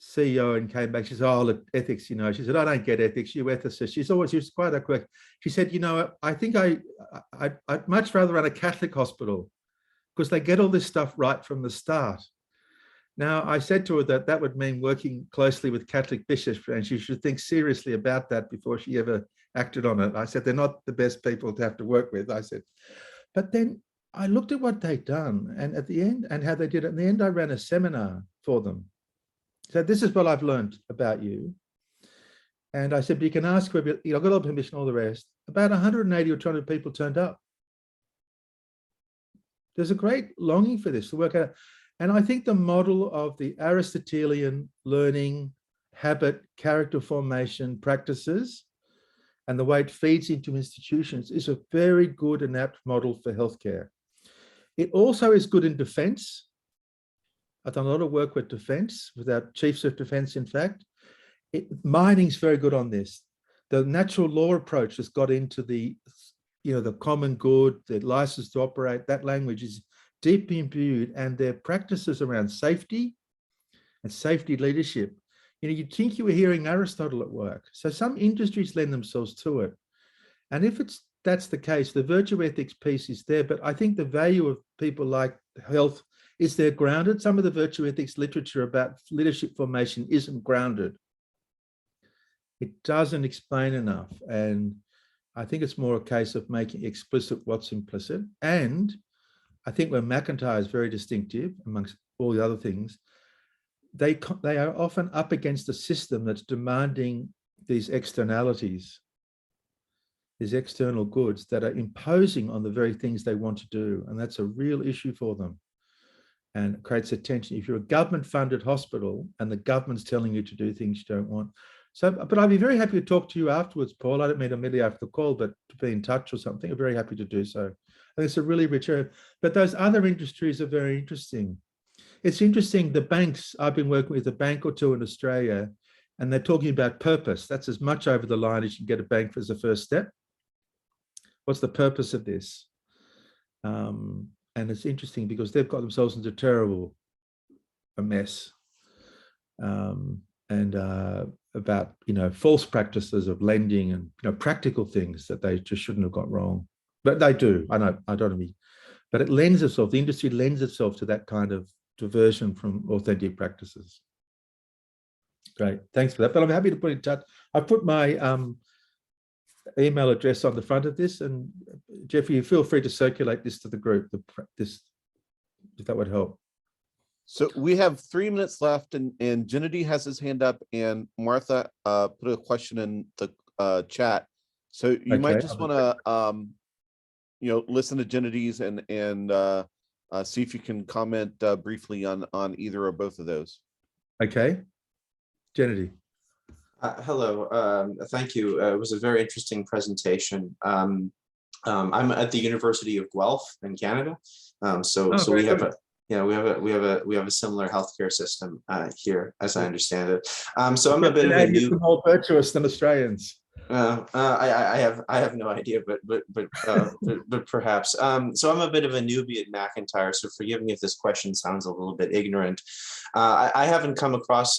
S2: CEO and came back, she said, "Oh, look, ethics, you know," she said, "I don't get ethics, you ethicists." She was quite quick. She said, "You know, I think I'd much rather run a Catholic hospital because they get all this stuff right from the start." Now, I said to her that would mean working closely with Catholic bishops, and she should think seriously about that before she ever acted on it. I said, they're not the best people to have to work with, I said. But then I looked at what they'd done and at the end and how they did it. In the end, I ran a seminar for them. So this is what I've learned about you. And I said, but you can ask whether, you know, I got all the permission, all the rest. About 180 or 200 people turned up. There's a great longing for this to work out. And I think the model of the Aristotelian learning, habit, character formation practices, and the way it feeds into institutions is a very good and apt model for healthcare. It also is good in defense. I've done a lot of work with defense, with our chiefs of defense, in fact. Mining's very good on this. The natural law approach has got into the, you know, the common good, the license to operate. That language is deeply imbued, and their practices around safety and safety leadership. You know, you'd think you were hearing Aristotle at work. So some industries lend themselves to it. And if that's the case, the virtue ethics piece is there, but I think the value of people like health is they're grounded. Some of the virtue ethics literature about leadership formation isn't grounded. It doesn't explain enough. And I think it's more a case of making explicit what's implicit. And I think where MacIntyre is very distinctive amongst all the other things, they are often up against a system that's demanding these externalities, these external goods that are imposing on the very things they want to do. And that's a real issue for them and creates a tension. If you're a government-funded hospital and the government's telling you to do things you don't want. So, but I'd be very happy to talk to you afterwards, Paul. I don't mean immediately after the call, but to be in touch or something. I'm very happy to do so. And it's a really rich area. But those other industries are very interesting. It's interesting, the banks, I've been working with a bank or two in Australia, and they're talking about purpose. That's as much over the line as you can get a bank as a first step. What's the purpose of this? And it's interesting because they've got themselves into a mess. About, you know, false practices of lending and, you know, practical things that they just shouldn't have got wrong. But they do, I know, I don't mean, but it lends itself, the industry lends itself to that kind of diversion from authentic practices. Great, thanks for that. But I'm happy to put in touch. I put my email address on the front of this, and Jeffrey, you feel free to circulate this to the group, if that would help.
S1: So we have 3 minutes left, and Gennady has his hand up, and Martha put a question in the chat. So you might just want to you know, listen to Gennady's and see if you can comment briefly on either or both of those.
S2: Okay, Gennady.
S7: Hello, thank you. It was a very interesting presentation. I'm at the University of Guelph in Canada, so we have a. Yeah, we have a similar healthcare system here, as I understand it. So I'm a bit of a new.
S2: More virtuous than Australians.
S7: I have no idea, but perhaps. So I'm a bit of a newbie at MacIntyre, so forgive me if this question sounds a little bit ignorant. I hadn't come across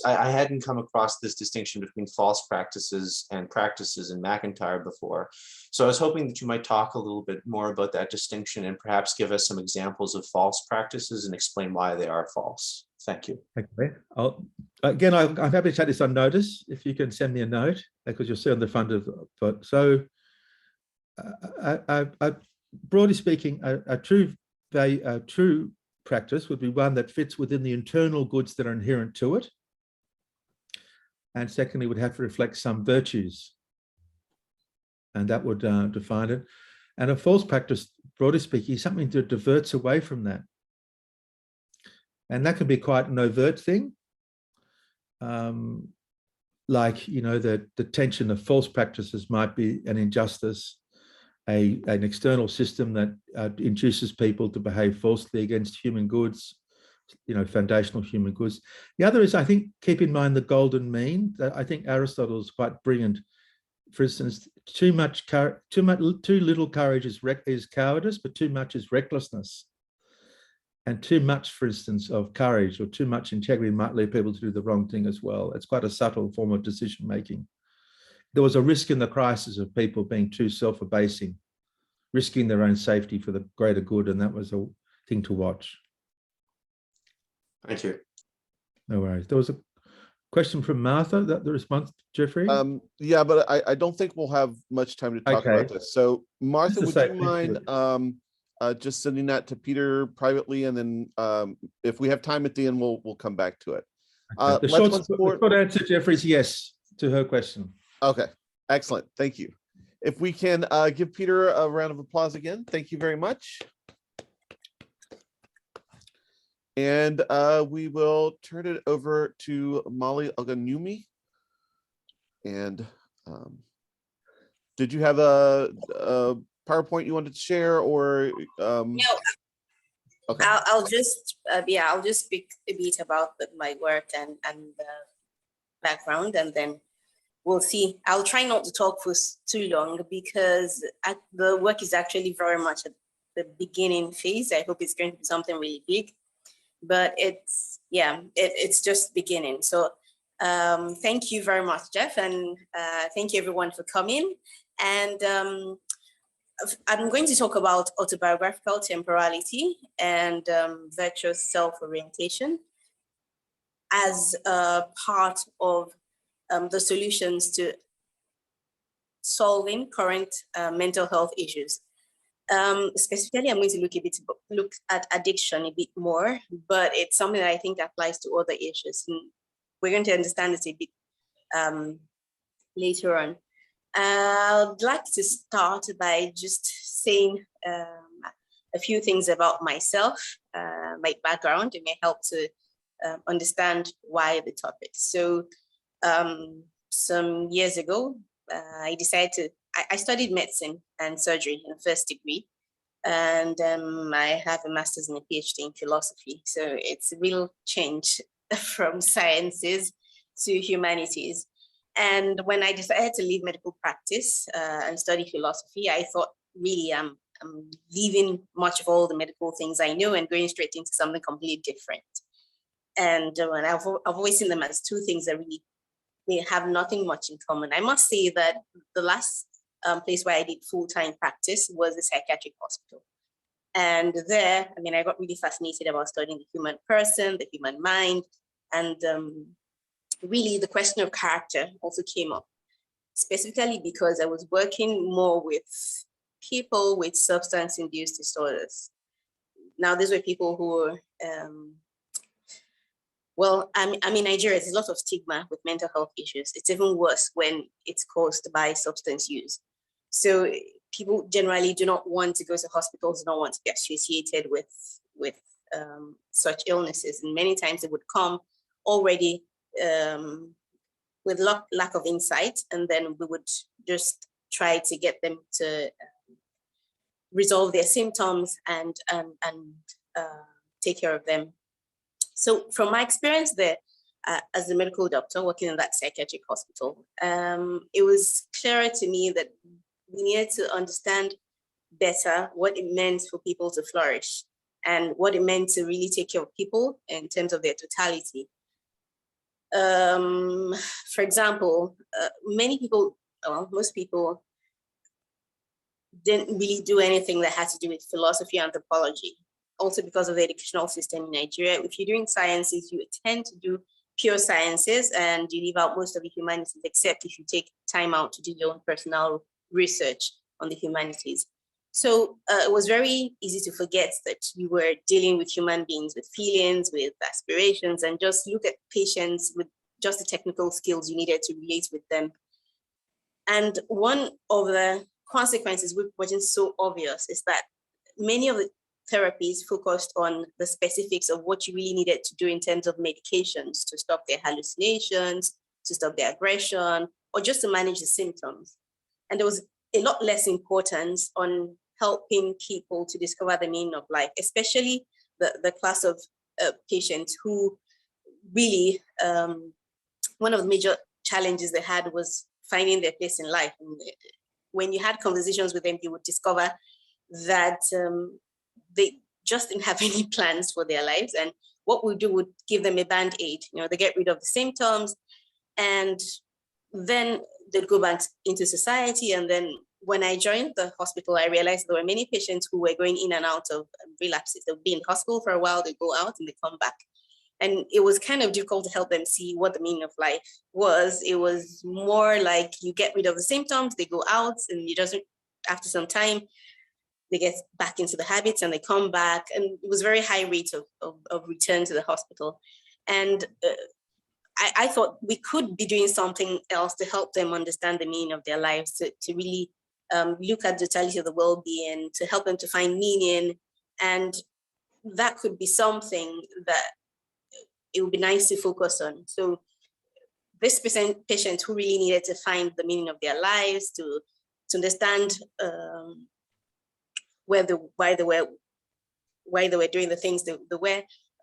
S7: this distinction between false practices and practices in MacIntyre before. So I was hoping that you might talk a little bit more about that distinction and perhaps give us some examples of false practices and explain why they are false. Thank you.
S2: Okay. Again, I'm happy to take this on notice if you can send me a note, because you'll see on the front of it. So broadly speaking, a true practice would be one that fits within the internal goods that are inherent to it. And secondly, would have to reflect some virtues. And that would define it. And a false practice, broadly speaking, is something that diverts away from that. And that can be quite an overt thing. Like, you know, the tension of false practices might be an injustice. an external system that induces people to behave falsely against human goods, foundational human goods. The other is, I think, keep in mind the golden mean. I think Aristotle is quite brilliant. For instance, too little courage is cowardice, but too much is recklessness. And too much, for instance, of courage or too much integrity might lead people to do the wrong thing as well. It's quite a subtle form of decision making. There was a risk in the crisis of people being too self-abasing, risking their own safety for the greater good, and that was a thing to watch.
S7: Thank you.
S2: No worries. There was a question from Martha, that the response, Jeffrey?
S1: Yeah, but I don't think we'll have much time to talk about this. So Martha, would you mind just sending that to Peter privately, and then if we have time at the end, we'll come back to it.
S2: The short answer, Jeffrey, is yes to her question.
S1: Okay, excellent. Thank you. If we can give Peter a round of applause again. Thank you very much. And we will turn it over to Molly Ogunwumi. And did you have a PowerPoint you wanted to share, or
S8: no? Okay. I'll just I'll just speak a bit about my work and background, and then we'll see. I'll try not to talk for too long because the work is actually very much at the beginning phase. I hope it's going to be something really big, but it's just beginning. So thank you very much, Jeff, and thank you everyone for coming. And I'm going to talk about autobiographical temporality and virtuous self-orientation as a part of the solutions to solving current mental health issues. Specifically, I'm going to look at addiction a bit more, but it's something that I think applies to other issues. And we're going to understand this a bit later on. I'd like to start by just saying a few things about myself, my background. It may help to understand why the topic. So some years ago, I decided I studied medicine and surgery in first degree, and I have a master's and a PhD in philosophy. So it's a real change from sciences to humanities. And when I decided to leave medical practice and study philosophy, I thought, really, I'm leaving much of all the medical things I know and going straight into something completely different. And I've always seen them as two things that really they have nothing much in common. I must say that the last place where I did full-time practice was the psychiatric hospital. And there, I got really fascinated about studying the human person, the human mind, and really the question of character also came up, specifically because I was working more with people with substance-induced disorders. Now, these were people who were, in Nigeria, there's a lot of stigma with mental health issues. It's even worse when it's caused by substance use. So people generally do not want to go to hospitals, do not want to be associated with such illnesses. And many times they would come already with lack of insight, and then we would just try to get them to resolve their symptoms and take care of them. So from my experience there, as a medical doctor working in that psychiatric hospital, it was clearer to me that we needed to understand better what it meant for people to flourish and what it meant to really take care of people in terms of their totality. For example, most people didn't really do anything that had to do with philosophy and anthropology. Also because of the educational system in Nigeria, if you're doing sciences, you tend to do pure sciences and you leave out most of the humanities, except if you take time out to do your own personal research on the humanities. So it was very easy to forget that you were dealing with human beings with feelings, with aspirations, and just look at patients with just the technical skills you needed to relate with them. And one of the consequences, which wasn't so obvious, is that many of the therapies focused on the specifics of what you really needed to do in terms of medications to stop their hallucinations, to stop their aggression, or just to manage the symptoms. And there was a lot less importance on helping people to discover the meaning of life, especially the class of patients who really, one of the major challenges they had was finding their place in life. And when you had conversations with them, you would discover that they just didn't have any plans for their lives. And what we do would give them a band-aid. They get rid of the symptoms, and then they'd go back into society. And then when I joined the hospital, I realized there were many patients who were going in and out of relapses. They'd be in hospital for a while, they go out and they come back. And it was kind of difficult to help them see what the meaning of life was. It was more like you get rid of the symptoms, they go out, and you just, after some time, they get back into the habits and they come back. And it was very high rate of return to the hospital. And I thought we could be doing something else to help them understand the meaning of their lives, to really look at the totality of the well-being, to help them to find meaning. And that could be something that it would be nice to focus on. So this patient who really needed to find the meaning of their lives, to understand why they were doing the things they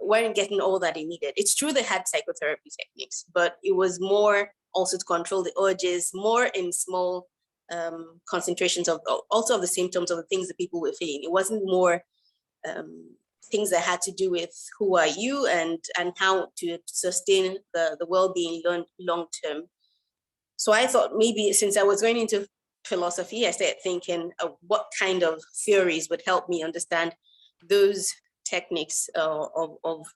S8: weren't getting all that they needed. It's true they had psychotherapy techniques, but it was more also to control the urges, more in small concentrations of also of the symptoms of the things that people were feeling. It wasn't more things that had to do with who are you and how to sustain the well-being long term. So I thought maybe since I was going into philosophy, I started thinking of what kind of theories would help me understand those techniques of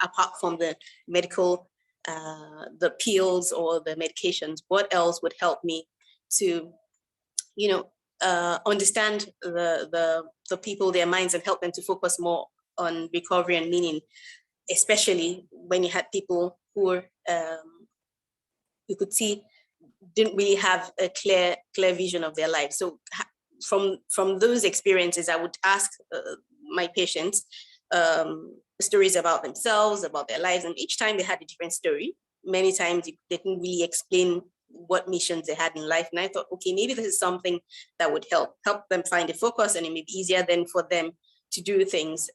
S8: apart from the medical, the pills or the medications. What else would help me to, understand the people, their minds, and help them to focus more on recovery and meaning, especially when you had people who were, you could see didn't really have a clear vision of their life. So from those experiences, I would ask my patients stories about themselves, about their lives, and each time they had a different story. Many times they didn't really explain what missions they had in life. And I thought, okay, maybe this is something that would help them find a focus, and it may be easier then for them to do things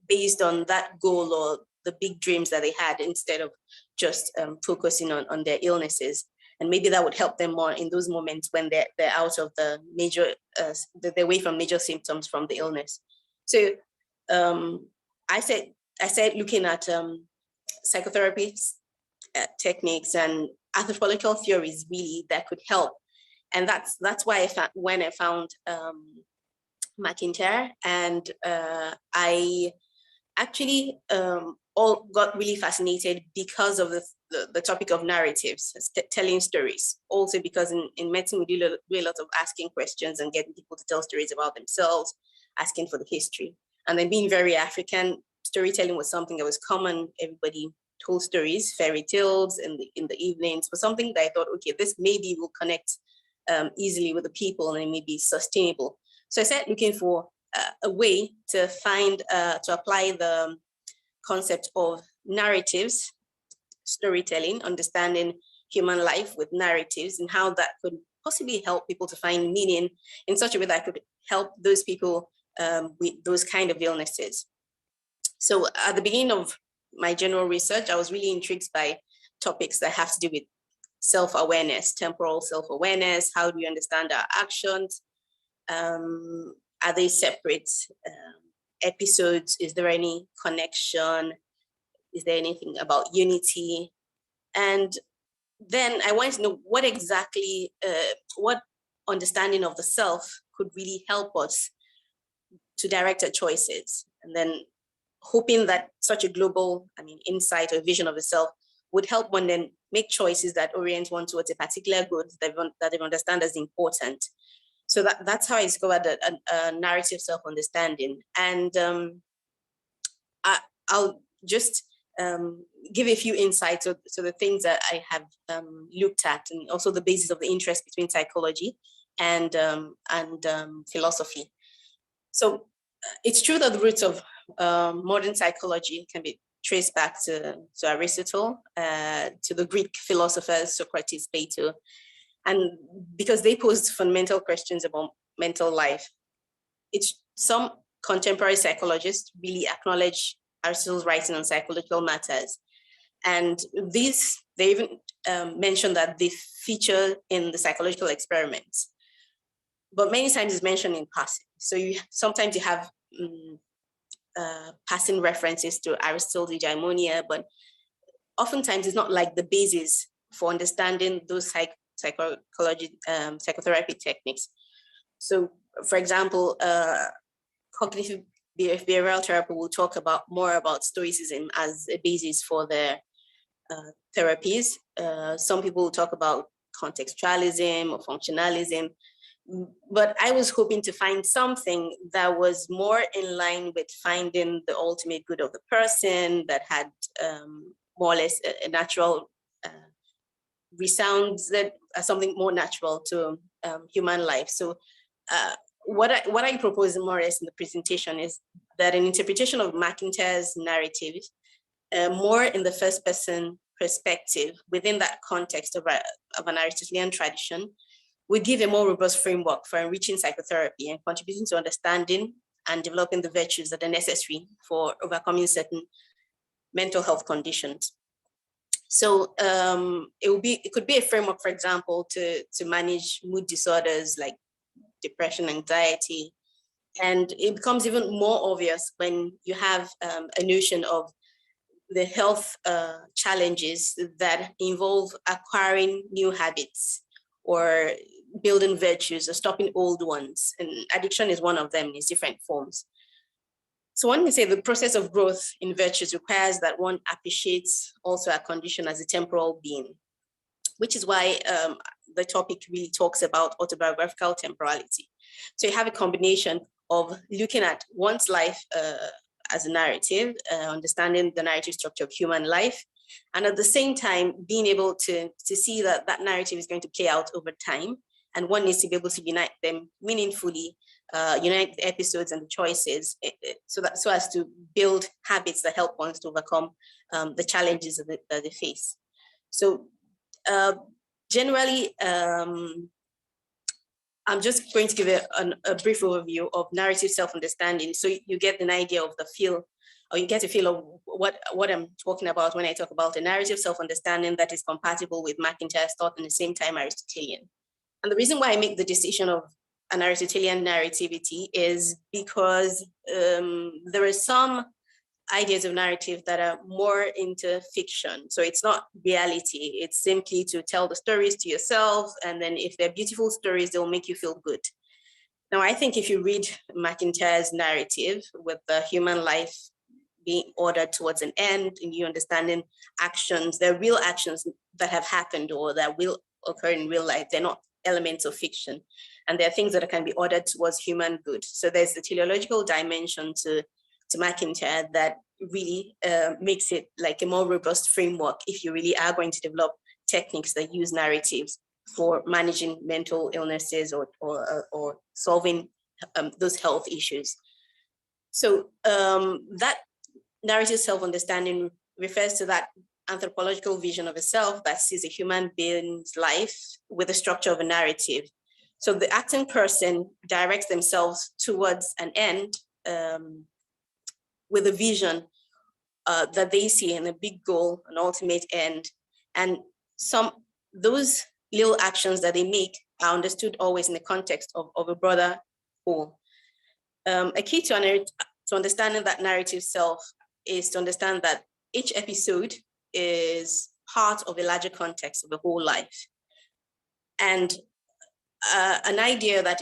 S8: based on that goal or the big dreams that they had, instead of just focusing on their illnesses. And maybe that would help them more in those moments when they're out of the major, they're away from major symptoms from the illness. So I said looking at psychotherapy techniques and anthropological theories really that could help. And that's why when I found MacIntyre, and I actually all got really fascinated because of the topic of narratives, telling stories. Also because in medicine, we do a lot of asking questions and getting people to tell stories about themselves, asking for the history. And then being very African, storytelling was something that was common. Everybody told stories, fairy tales in the evenings, was something that I thought, okay, this maybe will connect easily with the people and it may be sustainable. So I started looking for a way to find, to apply the concept of narratives, storytelling, understanding human life with narratives, and how that could possibly help people to find meaning in such a way that could help those people with those kind of illnesses. So at the beginning of my general research, I was really intrigued by topics that have to do with self-awareness, temporal self-awareness. How do you understand our actions? Are they separate episodes? Is there any connection? Is there anything about unity? And then I wanted to know what exactly, what understanding of the self could really help us to direct our choices. And then hoping that such a global, insight or vision of the self would help one then make choices that orient one towards a particular good that they understand as important. So that's how I discovered a narrative self-understanding. And I'll just give a few insights to the things that I have looked at, and also the basis of the interest between psychology and philosophy. So it's true that the roots of modern psychology can be traced back to Aristotle, to the Greek philosophers, Socrates, Plato. And because they posed fundamental questions about mental life, some contemporary psychologists really acknowledge Aristotle's writing on psychological matters. And they even mention that they feature in the psychological experiments. But many times it's mentioned in passing. So sometimes you have passing references to Aristotle's eudaimonia, but oftentimes it's not like the basis for understanding those psychotherapy techniques. So, for example, cognitive behavioral therapy will talk more about stoicism as a basis for their therapies. Some people will talk about contextualism or functionalism, but I was hoping to find something that was more in line with finding the ultimate good of the person, that had more or less a natural resounds, that something more natural to human life. So what I propose more or less in the presentation is that an interpretation of MacIntyre's narrative, more in the first person perspective within that context of an Aristotelian tradition, would give a more robust framework for enriching psychotherapy and contributing to understanding and developing the virtues that are necessary for overcoming certain mental health conditions. So it could be a framework, for example, to manage mood disorders like depression, anxiety. And it becomes even more obvious when you have a notion of the health challenges that involve acquiring new habits or building virtues or stopping old ones. And addiction is one of them in its different forms. So one can say the process of growth in virtues requires that one appreciates also a condition as a temporal being, which is why the topic really talks about autobiographical temporality. So you have a combination of looking at one's life as a narrative, understanding the narrative structure of human life, and at the same time, being able to see that that narrative is going to play out over time, and one needs to be able to unite them meaningfully, unite the episodes and the choices, so as to build habits that help one to overcome the challenges that they face. So generally, I'm just going to give a brief overview of narrative self-understanding, so you get an idea of the feel, or you get a feel of what I'm talking about when I talk about a narrative self-understanding that is compatible with MacIntyre's thought and at the same time Aristotelian. And the reason why I make the decision of an Aristotelian narrativity is because there are some ideas of narrative that are more into fiction. So it's not reality. It's simply to tell the stories to yourself. And then if they're beautiful stories, they'll make you feel good. Now, I think if you read MacIntyre's narrative with the human life being ordered towards an end and you understanding actions, they're real actions that have happened or that will occur in real life. They're not elements of fiction. And there are things that can be ordered towards human good. So there's the teleological dimension to MacIntyre that really makes it like a more robust framework if you really are going to develop techniques that use narratives for managing mental illnesses or solving those health issues. So that narrative self-understanding refers to that anthropological vision of a self that sees a human being's life with the structure of a narrative. So the acting person directs themselves towards an end with a vision that they see and a big goal, an ultimate end. And those little actions that they make are understood always in the context of a broader whole. A key to understanding that narrative self is to understand that each episode is part of a larger context of the whole life. And an idea that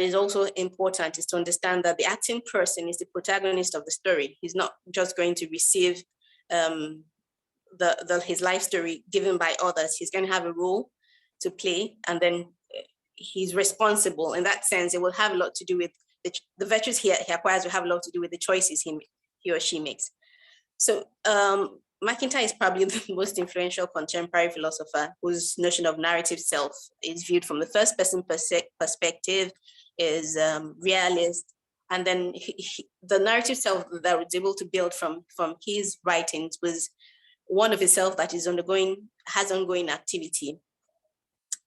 S8: is also important is to understand that the acting person is the protagonist of the story. He's not just going to receive his life story given by others. He's going to have a role to play, and then he's responsible. In that sense, it will have a lot to do with the virtues he acquires will have a lot to do with the choices he or she makes. So MacIntyre is probably the most influential contemporary philosopher whose notion of narrative self is viewed from the first person perspective, is realist. And then the narrative self that was able to build from his writings was one of his self that has ongoing activity.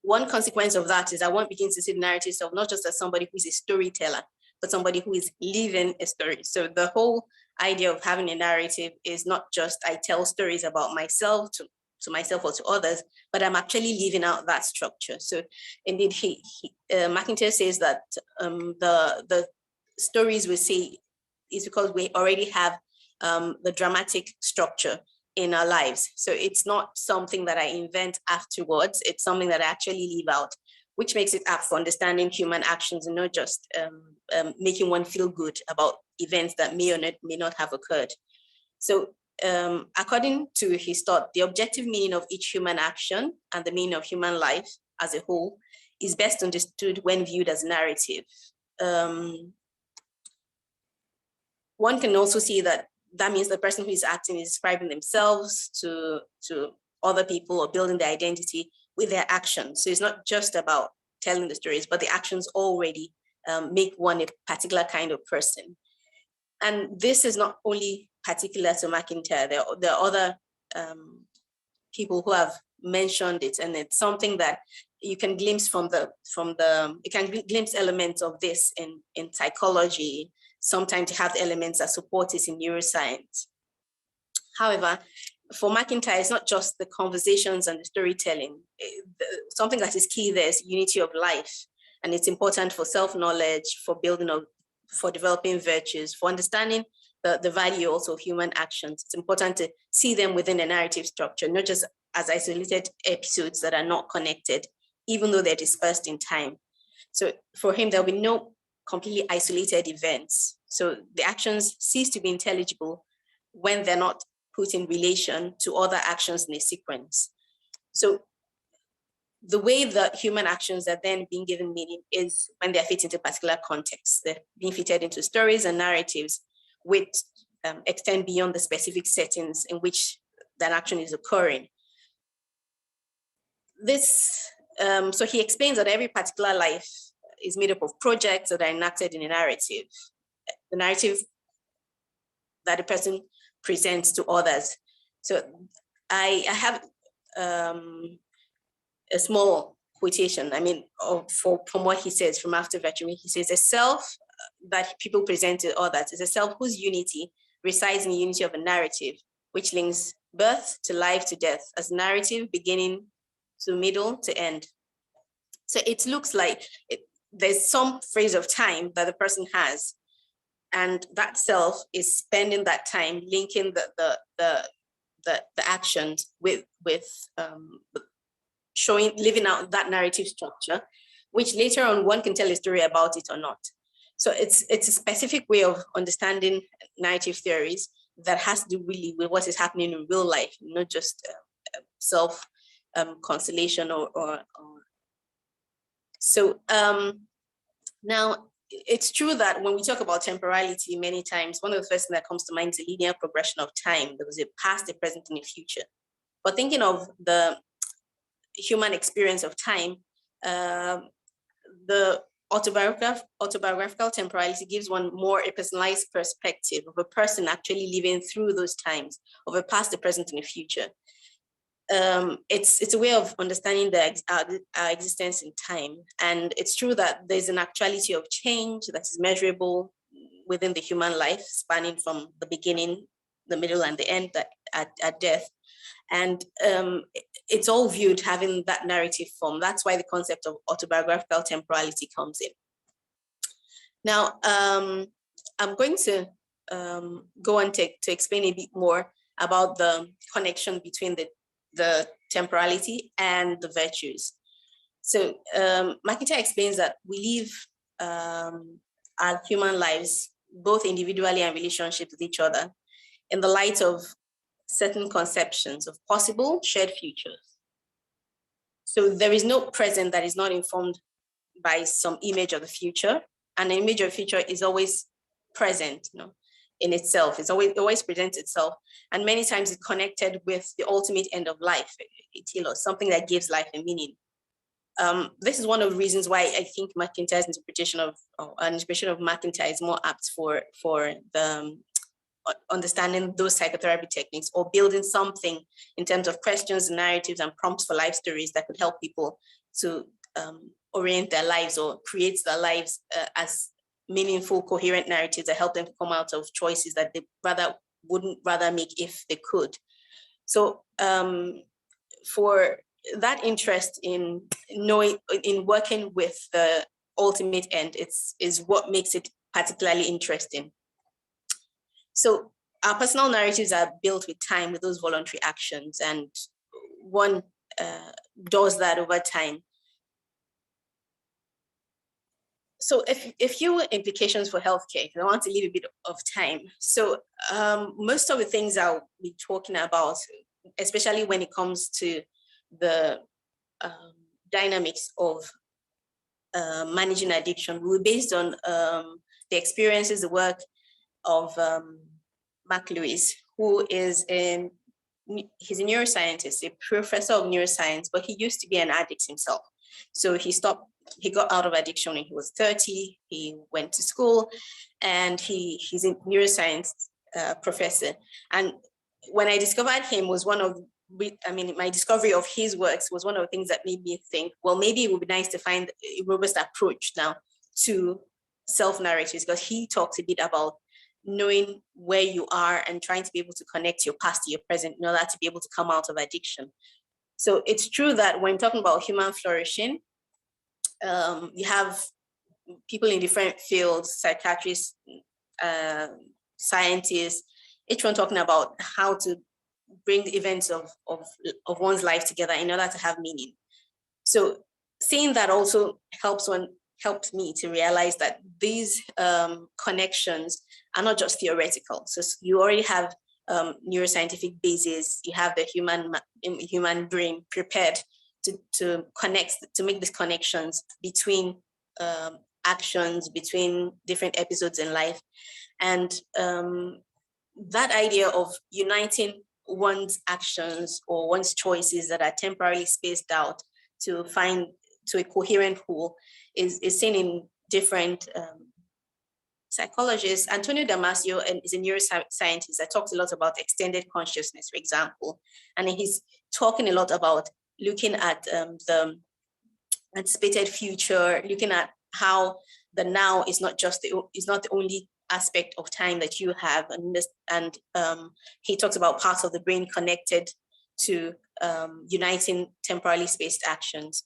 S8: one consequence of that is that one begins to see the narrative self not just as somebody who is a storyteller, but somebody who is living a story. So the whole idea of having a narrative is not just I tell stories about myself to myself or to others, but I'm actually living out that structure. So indeed, MacIntyre says that the stories we say is because we already have the dramatic structure in our lives. So it's not something that I invent afterwards. It's something that I actually live out, which makes it apt for understanding human actions and not just making one feel good about events that may or may not have occurred. So according to his thought, the objective meaning of each human action and the meaning of human life as a whole is best understood when viewed as narrative. One can also see that means the person who is acting is describing themselves to other people or building their identity with their actions. So it's not just about telling the stories, but the actions already make one a particular kind of person. And this is not only particular to MacIntyre. There are other people who have mentioned it, and it's something that you can glimpse you can glimpse elements of this in psychology. Sometimes you have elements that support it in neuroscience. However, for MacIntyre, it's not just the conversations and the storytelling. Something that is key there is unity of life. And it's important for self-knowledge, for for developing virtues, for understanding the value also of human actions. It's important to see them within a narrative structure, not just as isolated episodes that are not connected, even though they're dispersed in time. So for him, there'll be no completely isolated events. So the actions cease to be intelligible when they're not put in relation to other actions in a sequence. So the way that human actions are then being given meaning is when they're fit into particular contexts. They're being fitted into stories and narratives which extend beyond the specific settings in which that action is occurring. So he explains that every particular life is made up of projects that are enacted in a narrative. The narrative that a person presents to others. So I have a small quotation, from what he says from After Virtue. He says, a self that people present to others is a self whose unity resides in the unity of a narrative, which links birth to life to death as narrative beginning to middle to end. So it looks like there's some phrase of time that the person has, and that self is spending that time linking the actions with living out that narrative structure, which later on one can tell a story about it or not. So it's a specific way of understanding narrative theories that has to do really with what is happening in real life, not just self consolation or. So now it's true that when we talk about temporality, many times one of the first things that comes to mind is a linear progression of time. There was a past, a present, and a future. But thinking of the human experience of time, the autobiographical temporality gives one more a personalized perspective of a person actually living through those times of a past, a present, and a future. It's a way of understanding our existence in time. And it's true that there's an actuality of change that is measurable within the human life, spanning from the beginning, the middle, and the end at death. And it's all viewed having that narrative form. That's why the concept of autobiographical temporality comes in. Now, I'm going to go on to explain a bit more about the connection between the temporality and the virtues. So MacIntyre explains that we live our human lives, both individually and relationship with each other, in the light of certain conceptions of possible shared futures. So there is no present that is not informed by some image of the future, and an image of the future is always present, in itself. It's always presents itself, and many times it's connected with the ultimate end of life, something that gives life a meaning. This is one of the reasons why I think MacIntyre's interpretation of MacIntyre is more apt for the understanding those psychotherapy techniques, or building something in terms of questions, narratives, and prompts for life stories that could help people to orient their lives or create their lives as meaningful, coherent narratives that help them to come out of choices that they wouldn't rather make if they could. So for that interest in working with the ultimate end, is what makes it particularly interesting. So our personal narratives are built with time, with those voluntary actions, and one does that over time. So a few implications for healthcare, I want to leave a bit of time. So most of the things I'll be talking about, especially when it comes to the dynamics of managing addiction, will be based on the experiences, the work of Mark Lewis, who is he's a neuroscientist, a professor of neuroscience, but he used to be an addict himself. So he got out of addiction when he was 30. He went to school, and he's a neuroscience professor. And when I discovered him was my discovery of his works was one of the things that made me think, well, maybe it would be nice to find a robust approach now to self-narratives, because he talks a bit about knowing where you are and trying to be able to connect your past to your present in order to be able to come out of addiction. So it's true that when talking about human flourishing, you have people in different fields, psychiatrists, scientists, each one talking about how to bring the events of one's life together in order to have meaning. So seeing that also helps me to realize that these connections are not just theoretical. So you already have neuroscientific basis, you have the human brain prepared to connect, to make these connections between actions, between different episodes in life. And that idea of uniting one's actions or one's choices that are temporarily spaced out to find to a coherent whole is seen in different psychologists. Antonio Damasio is a neuroscientist that talks a lot about extended consciousness, for example. And he's talking a lot about looking at the anticipated future, looking at how the now is not the only aspect of time that you have, and he talks about parts of the brain connected to uniting temporally spaced actions.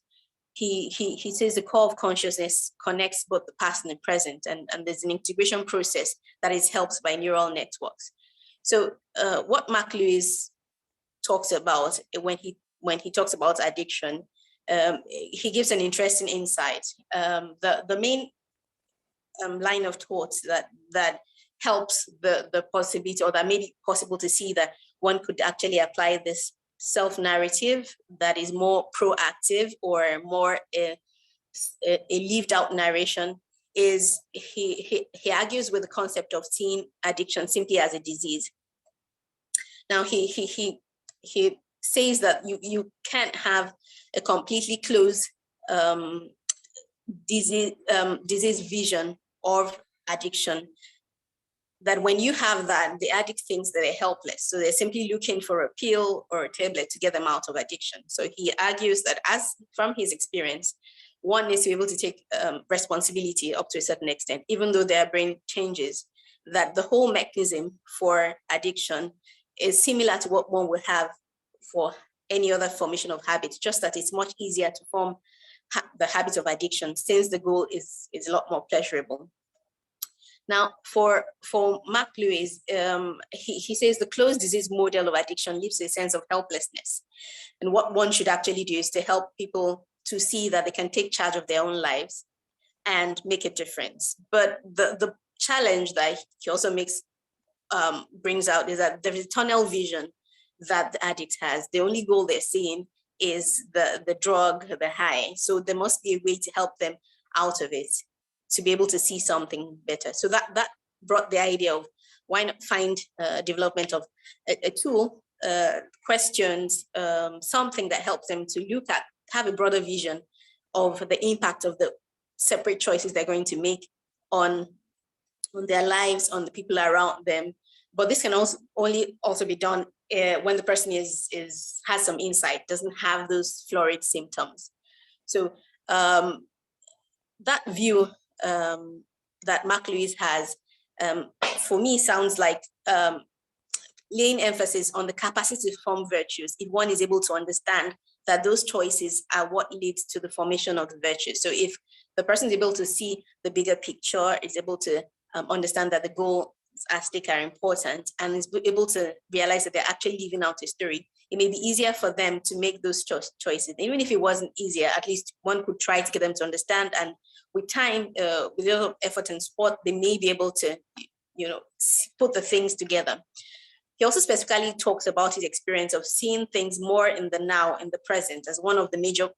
S8: He says the core of consciousness connects both the past and the present, and there's an integration process that is helped by neural networks. So what Mark Lewis talks about when he talks about addiction, he gives an interesting insight. The main line of thought that helps the possibility, or that made it possible to see that one could actually apply this self-narrative that is more proactive or more a lived out narration, is he argues with the concept of seeing addiction simply as a disease. Now he says that you can't have a completely closed disease vision of addiction, that when you have that, the addict thinks that they're helpless. So they're simply looking for a pill or a tablet to get them out of addiction. So he argues that, as from his experience, one needs to be able to take responsibility up to a certain extent, even though their brain changes, that the whole mechanism for addiction is similar to what one would have for any other formation of habits, just that it's much easier to form the habit of addiction, since the goal is a lot more pleasurable. Now, for Mark Lewis, he says the closed disease model of addiction leaves a sense of helplessness. And what one should actually do is to help people to see that they can take charge of their own lives and make a difference. But the challenge that he also brings out is that there is a tunnel vision that the addict has. The only goal they're seeing is the drug, the high. So there must be a way to help them out of it, to be able to see something better. So that brought the idea of why not find development of a tool, questions, something that helps them to have a broader vision of the impact of the separate choices they're going to make on their lives, on the people around them. But this can also be done when the person has some insight, doesn't have those florid symptoms. So that view that Mark Lewis has, for me, sounds like laying emphasis on the capacity to form virtues if one is able to understand that those choices are what leads to the formation of the virtues. So if the person is able to see the bigger picture, is able to understand that the goals at stake are important, and is able to realize that they're actually living out a story, it may be easier for them to make those choices. Even if it wasn't easier, at least one could try to get them to understand. And with time, with a little effort and support, they may be able to, put the things together. He also specifically talks about his experience of seeing things more in the now, in the present, as one of the major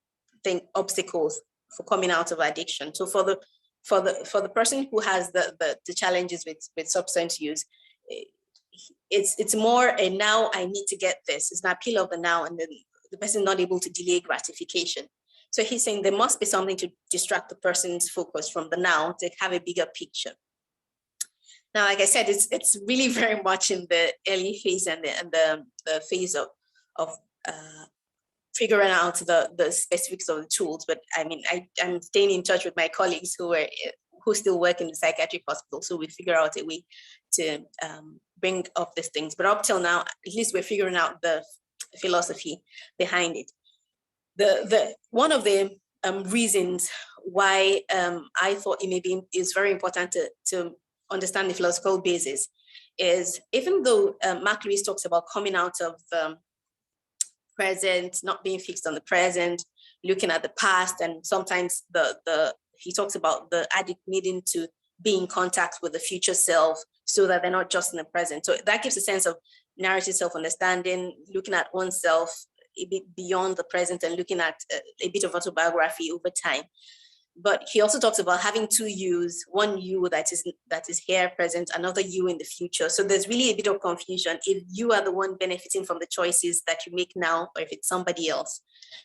S8: obstacles for coming out of addiction. So for the person who has the challenges with substance use, it's more a now I need to get this. It's an appeal of the now, and then the person is not able to delay gratification. So he's saying there must be something to distract the person's focus from the now to have a bigger picture. Now, like I said, it's really very much in the early phase and the phase of figuring out the specifics of the tools. But I mean, I'm staying in touch with my colleagues who still work in the psychiatric hospital, so we figure out a way to bring up these things. But up till now, at least we're figuring out the philosophy behind it. One of the reasons why I thought it's very important to understand the philosophical basis is, even though Mark Lewis talks about coming out of present, not being fixed on the present, looking at the past, and sometimes he talks about the addict needing to be in contact with the future self so that they're not just in the present. So that gives a sense of narrative self-understanding, looking at oneself a bit beyond the present and looking at a bit of autobiography over time. But he also talks about having two yous, one you that is here present, another you in the future. So there's really a bit of confusion if you are the one benefiting from the choices that you make now, or if it's somebody else.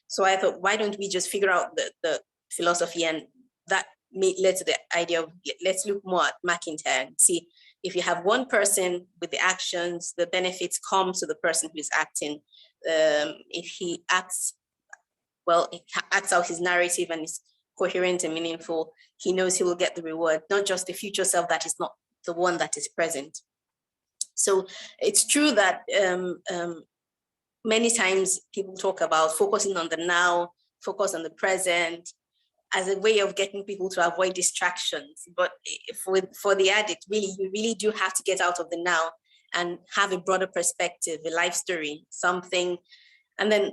S8: So I thought, why don't we just figure out the philosophy, and that led to the idea of, let's look more at MacIntyre and see if you have one person with the actions, the benefits come to the person who's acting. If he acts well, he acts out his narrative and is coherent and meaningful, he knows he will get the reward, not just the future self that is not the one that is present. So it's true that many times people talk about focusing on the now, focus on the present, as a way of getting people to avoid distractions. But for the addict, really, you really do have to get out of the now and have a broader perspective, a life story, something. And then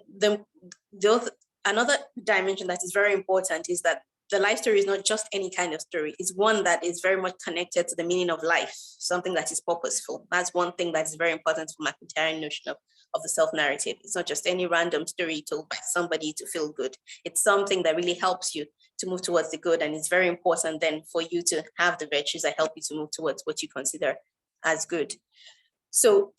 S8: another dimension that is very important is that the life story is not just any kind of story. It's one that is very much connected to the meaning of life, something that is purposeful. That's one thing that is very important for MacIntyre notion of the self-narrative. It's not just any random story told by somebody to feel good. It's something that really helps you to move towards the good. And it's very important then for you to have the virtues that help you to move towards what you consider as good. So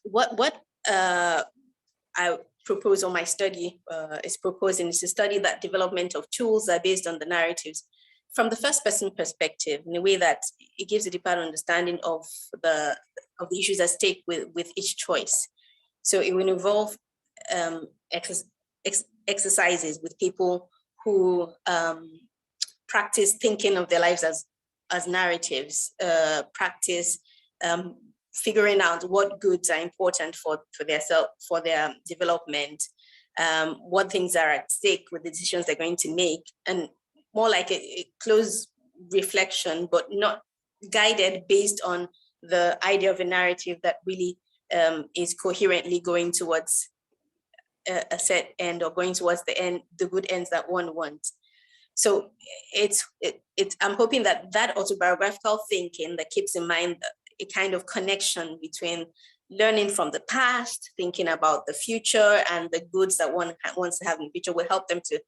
S8: what I propose, or my study is proposing, is to study that development of tools that are based on the narratives from the first person perspective, in a way that it gives a deeper understanding of the issues at stake with each choice. So it will involve exercises with people who practice thinking of their lives as narratives, practice figuring out what goods are important for their development, what things are at stake with the decisions they're going to make, and more like a close reflection, but not guided based on the idea of a narrative that really is coherently going towards a set end, or going towards the end, the good ends that one wants. So I'm hoping that autobiographical thinking that keeps in mind a kind of connection between learning from the past, thinking about the future, and the goods that one wants to have in the future will help them to,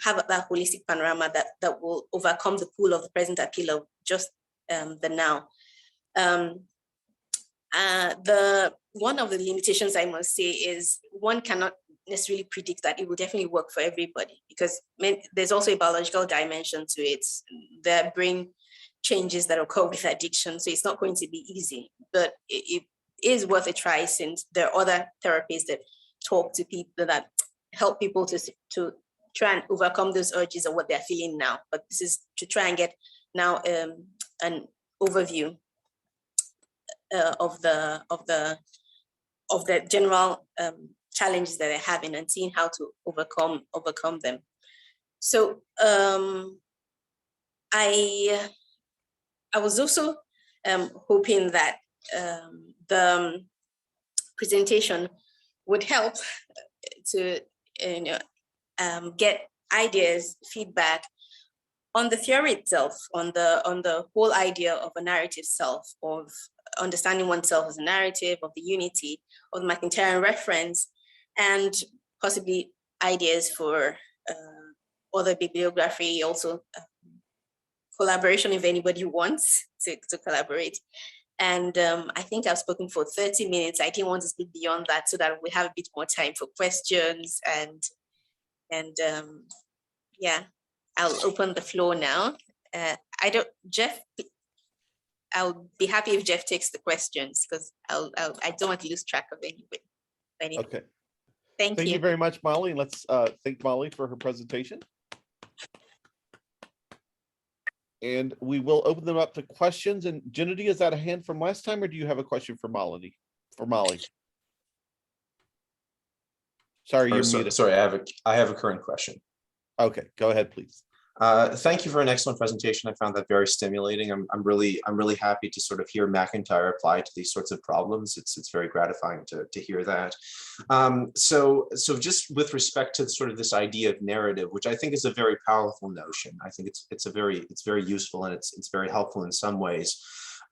S8: have that holistic panorama that will overcome the pull of the present appeal of just the now. One of the limitations, I must say, is one cannot necessarily predict that it will definitely work for everybody, because there's also a biological dimension to it. Their brain changes that occur with addiction, so it's not going to be easy, but it is worth a try, since there are other therapies that talk to people that help people to try and overcome those urges of what they're feeling now. But this is to try and get now an overview of the general challenges that they're having and seeing how to overcome them. So I was also hoping that the presentation would help to get ideas, feedback on the theory itself, on the whole idea of a narrative self, of understanding oneself as a narrative, of the unity of the MacIntyre reference, and possibly ideas for other bibliography, also collaboration if anybody wants to collaborate. And I think I've spoken for 30 minutes. I didn't want to speak beyond that so that we have a bit more time for questions. And yeah, I'll open the floor now. Jeff, I'll be happy if Jeff takes the questions because I don't want to lose track of anybody.
S1: Okay.
S8: Thank you.
S1: Thank you very much, Molly. Let's thank Molly for her presentation. And we will open them up to questions. And Gennady, is that a hand from last time, or do you have a question for Molly? Sorry, you're muted.
S7: Sorry, I have a current question.
S1: Okay, go ahead, please.
S7: Thank you for an excellent presentation. I found that very stimulating. I'm really happy to sort of hear MacIntyre apply to these sorts of problems. It's very gratifying to hear that. So just with respect to sort of this idea of narrative, which I think is a very powerful notion. I think it's very useful and it's very helpful in some ways.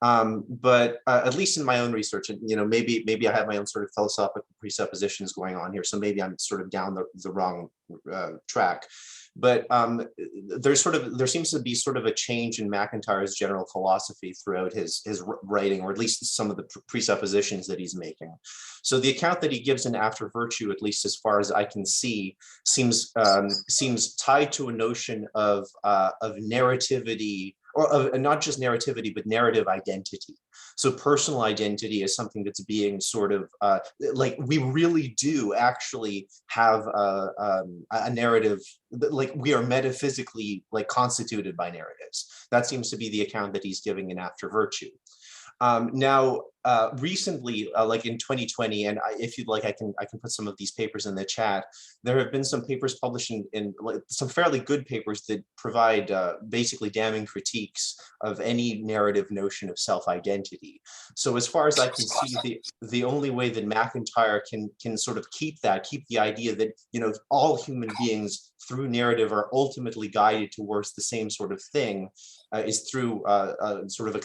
S7: But at least in my own research, and maybe I have my own sort of philosophical presuppositions going on here, so maybe I'm sort of down the wrong track. But there seems to be sort of a change in MacIntyre's general philosophy throughout his writing, or at least some of the presuppositions that he's making. So the account that he gives in After Virtue, at least as far as I can see, seems tied to a notion of narrativity, or of not just narrativity, but narrative identity. So personal identity is something that's being sort of like we really do actually have a narrative, like we are metaphysically like constituted by narratives. That seems to be the account that he's giving in After Virtue. Now, recently, like in 2020, and if you'd like, I can put some of these papers in the chat. There have been some papers published in some fairly good papers that provide basically damning critiques of any narrative notion of self-identity. So as far as I can see, the only way that MacIntyre can sort of keep the idea that all human beings through narrative are ultimately guided towards the same sort of thing is through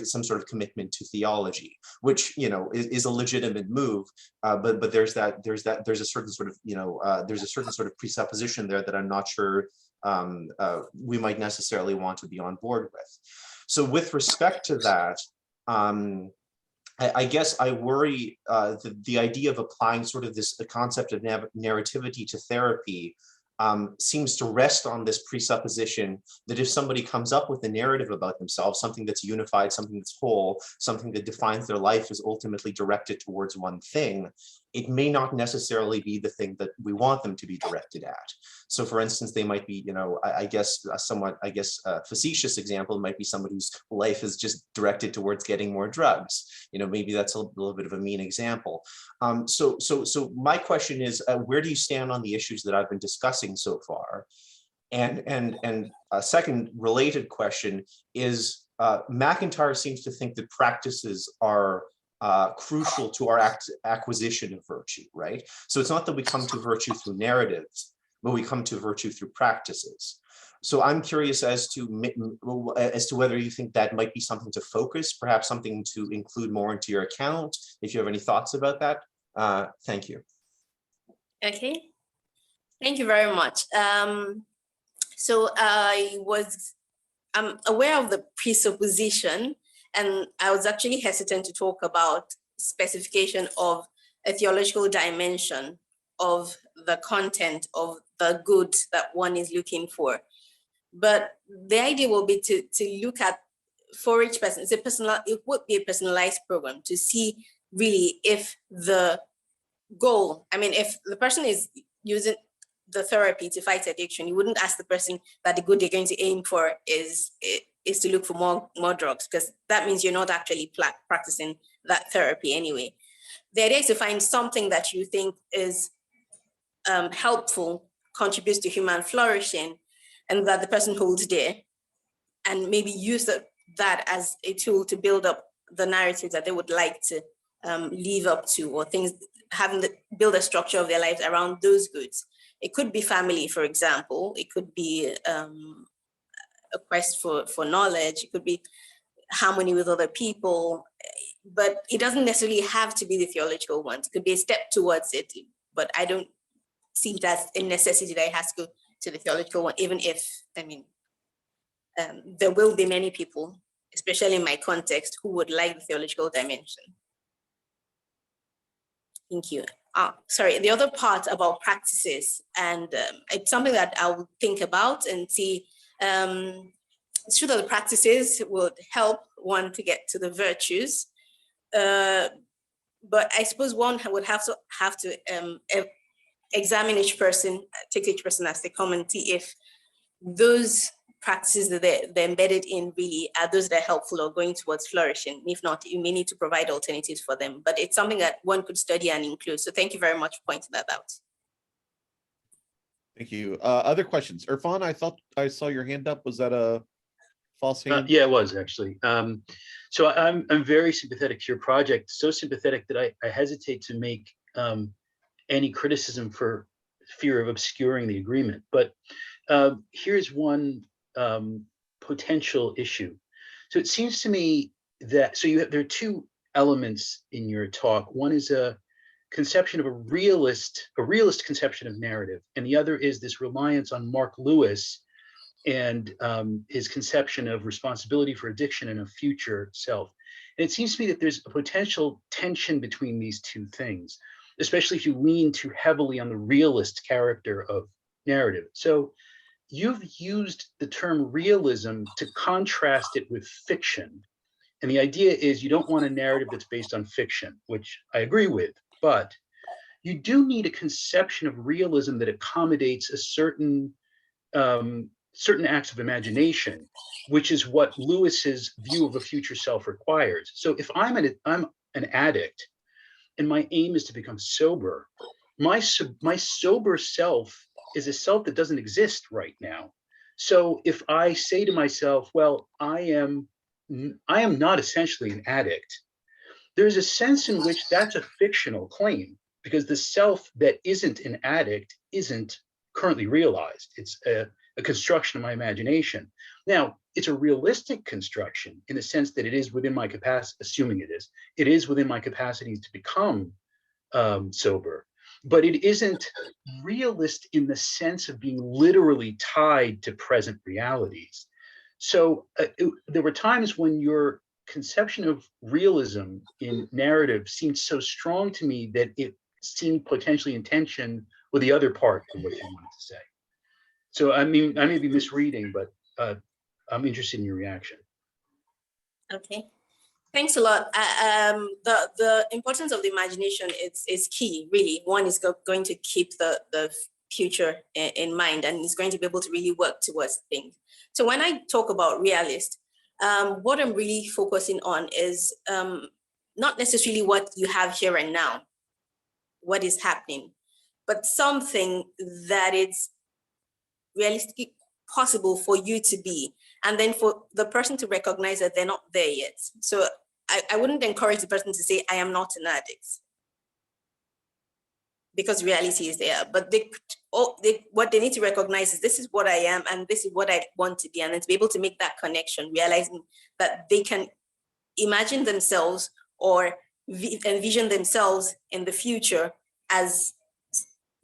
S7: some sort of commitment to theology, which is a legitimate move, but there's a certain sort of presupposition there that I'm not sure we might necessarily want to be on board with. So with respect to that, I guess I worry the idea of applying sort of the concept of narrativity to therapy seems to rest on this presupposition that if somebody comes up with a narrative about themselves, something that's unified, something that's whole, something that defines their life is ultimately directed towards one thing, it may not necessarily be the thing that we want them to be directed at. So for instance, they might be, I guess a facetious example might be somebody whose life is just directed towards getting more drugs. Maybe that's a little bit of a mean example. So my question is, where do you stand on the issues that I've been discussing so far? And a second related question is, MacIntyre seems to think that practices are crucial to our acquisition of virtue, right? So it's not that we come to virtue through narratives, but we come to virtue through practices. So I'm curious as to whether you think that might be something to focus, perhaps something to include more into your account, if you have any thoughts about that. Thank you.
S8: Okay, thank you very much. So I'm aware of the presupposition, and I was actually hesitant to talk about specification of a theological dimension of the content of the good that one is looking for. But the idea will be to look at, for each person, it would be a personalized program to see really if the goal, if the person is the therapy to fight addiction. You wouldn't ask the person that the good they're going to aim for is to look for more drugs, because that means you're not actually practicing that therapy anyway. The idea is to find something that you think is helpful, contributes to human flourishing, and that the person holds dear, and maybe use that as a tool to build up the narrative that they would like to live up to, or things, build a structure of their lives around those goods. It could be family, for example. It could be a quest for knowledge. It could be harmony with other people, but it doesn't necessarily have to be the theological ones. It could be a step towards it, but I don't see it as a necessity that it has to go to the theological one, even if, I mean, there will be many people, especially in my context, who would like the theological dimension. Thank you. Sorry, the other part about practices, and it's something that I will think about and see. It's true that the practices would help one to get to the virtues, but I suppose one would have to examine each person, take each person as they come, and see if those practices that they're embedded in really are those that are helpful or going towards flourishing. If not, you may need to provide alternatives for them, but it's something that one could study and include. So thank you very much for pointing that out.
S1: Thank you. Other questions? Irfan, I thought I saw your hand up. Was that a false hand?
S4: Yeah, it was actually. So I'm very sympathetic to your project, so sympathetic that I hesitate to make any criticism for fear of obscuring the agreement. But here's one potential issue. So it seems to me that, there are two elements in your talk. One is a conception of a realist conception of narrative, and the other is this reliance on Mark Lewis and his conception of responsibility for addiction and a future self. And it seems to me that there's a potential tension between these two things, especially if you lean too heavily on the realist character of narrative. So you've used the term realism to contrast it with fiction. And the idea is you don't want a narrative that's based on fiction, which I agree with, but you do need a conception of realism that accommodates a certain acts of imagination, which is what Lewis's view of a future self requires. So if I'm an addict and my aim is to become sober, my sober self is a self that doesn't exist right now. So if I say to myself, well, I am not essentially an addict, there's a sense in which that's a fictional claim, because the self that isn't an addict isn't currently realized. It's a construction of my imagination. Now, it's a realistic construction in the sense that it is within my capacity, assuming it is within my capacities to become sober. But it isn't realist in the sense of being literally tied to present realities. So there were times when your conception of realism in narrative seemed so strong to me that it seemed potentially in tension with the other part of what you wanted to say. So I mean, I may be misreading, but I'm interested in your reaction.
S8: Okay. Thanks a lot. The importance of the imagination is key, really. One is going to keep the future in mind, and is going to be able to really work towards things. So when I talk about realist, what I'm really focusing on is not necessarily what you have here and now, what is happening, but something that is realistically possible for you to be, and then for the person to recognize that they're not there yet. So I wouldn't encourage the person to say, I am not an addict, because reality is there. But what they need to recognize is, this is what I am, and this is what I want to be. And then to be able to make that connection, realizing that they can imagine themselves or envision themselves in the future as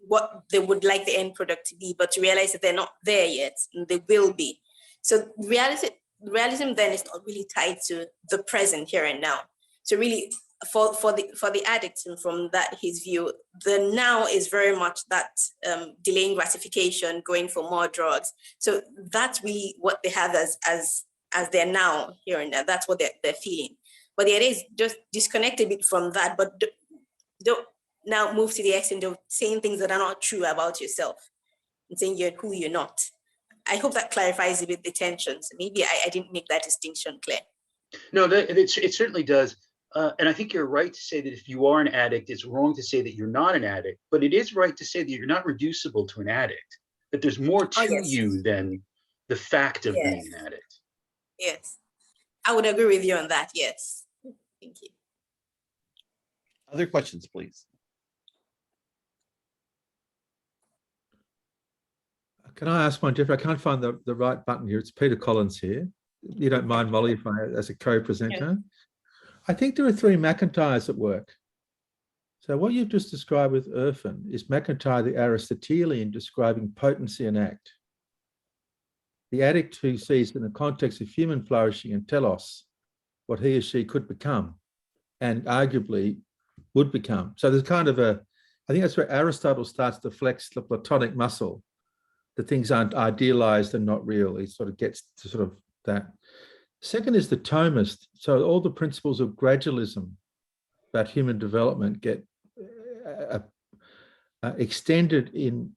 S8: what they would like the end product to be, but to realize that they're not there yet, and they will be. So realism then is not really tied to the present here and now. So really, for the addict, and from that his view, the now is very much that delaying gratification, going for more drugs. So that's really what they have as their now here and now. That's what they're feeling. But the idea is just disconnect a bit from that, but don't now move to the extent of saying things that are not true about yourself. and saying you're who you're not. I hope that clarifies a bit the tensions. Maybe I didn't make that distinction clear.
S4: No, it certainly does. And I think you're right to say that if you are an addict, it's wrong to say that you're not an addict, but it is right to say that you're not reducible to an addict, that there's more to you than the fact of being an addict.
S8: Yes, I would agree with you on that. Yes, thank you.
S1: Other questions, please.
S2: Can I ask one, Jeffrey? I can't find the right button here. It's Peter Collins here. You don't mind, Molly, if I, as a co-presenter? Yeah. I think there are 3 MacIntyres at work. So what you've just described with Irfan is MacIntyre the Aristotelian describing potency and act. The addict who sees in the context of human flourishing and telos what he or she could become and arguably would become. So there's kind of a, I think that's where Aristotle starts to flex the Platonic muscle, that things aren't idealized and not real. He sort of gets to sort of that. Second is the Thomist. So all the principles of gradualism about human development get extended in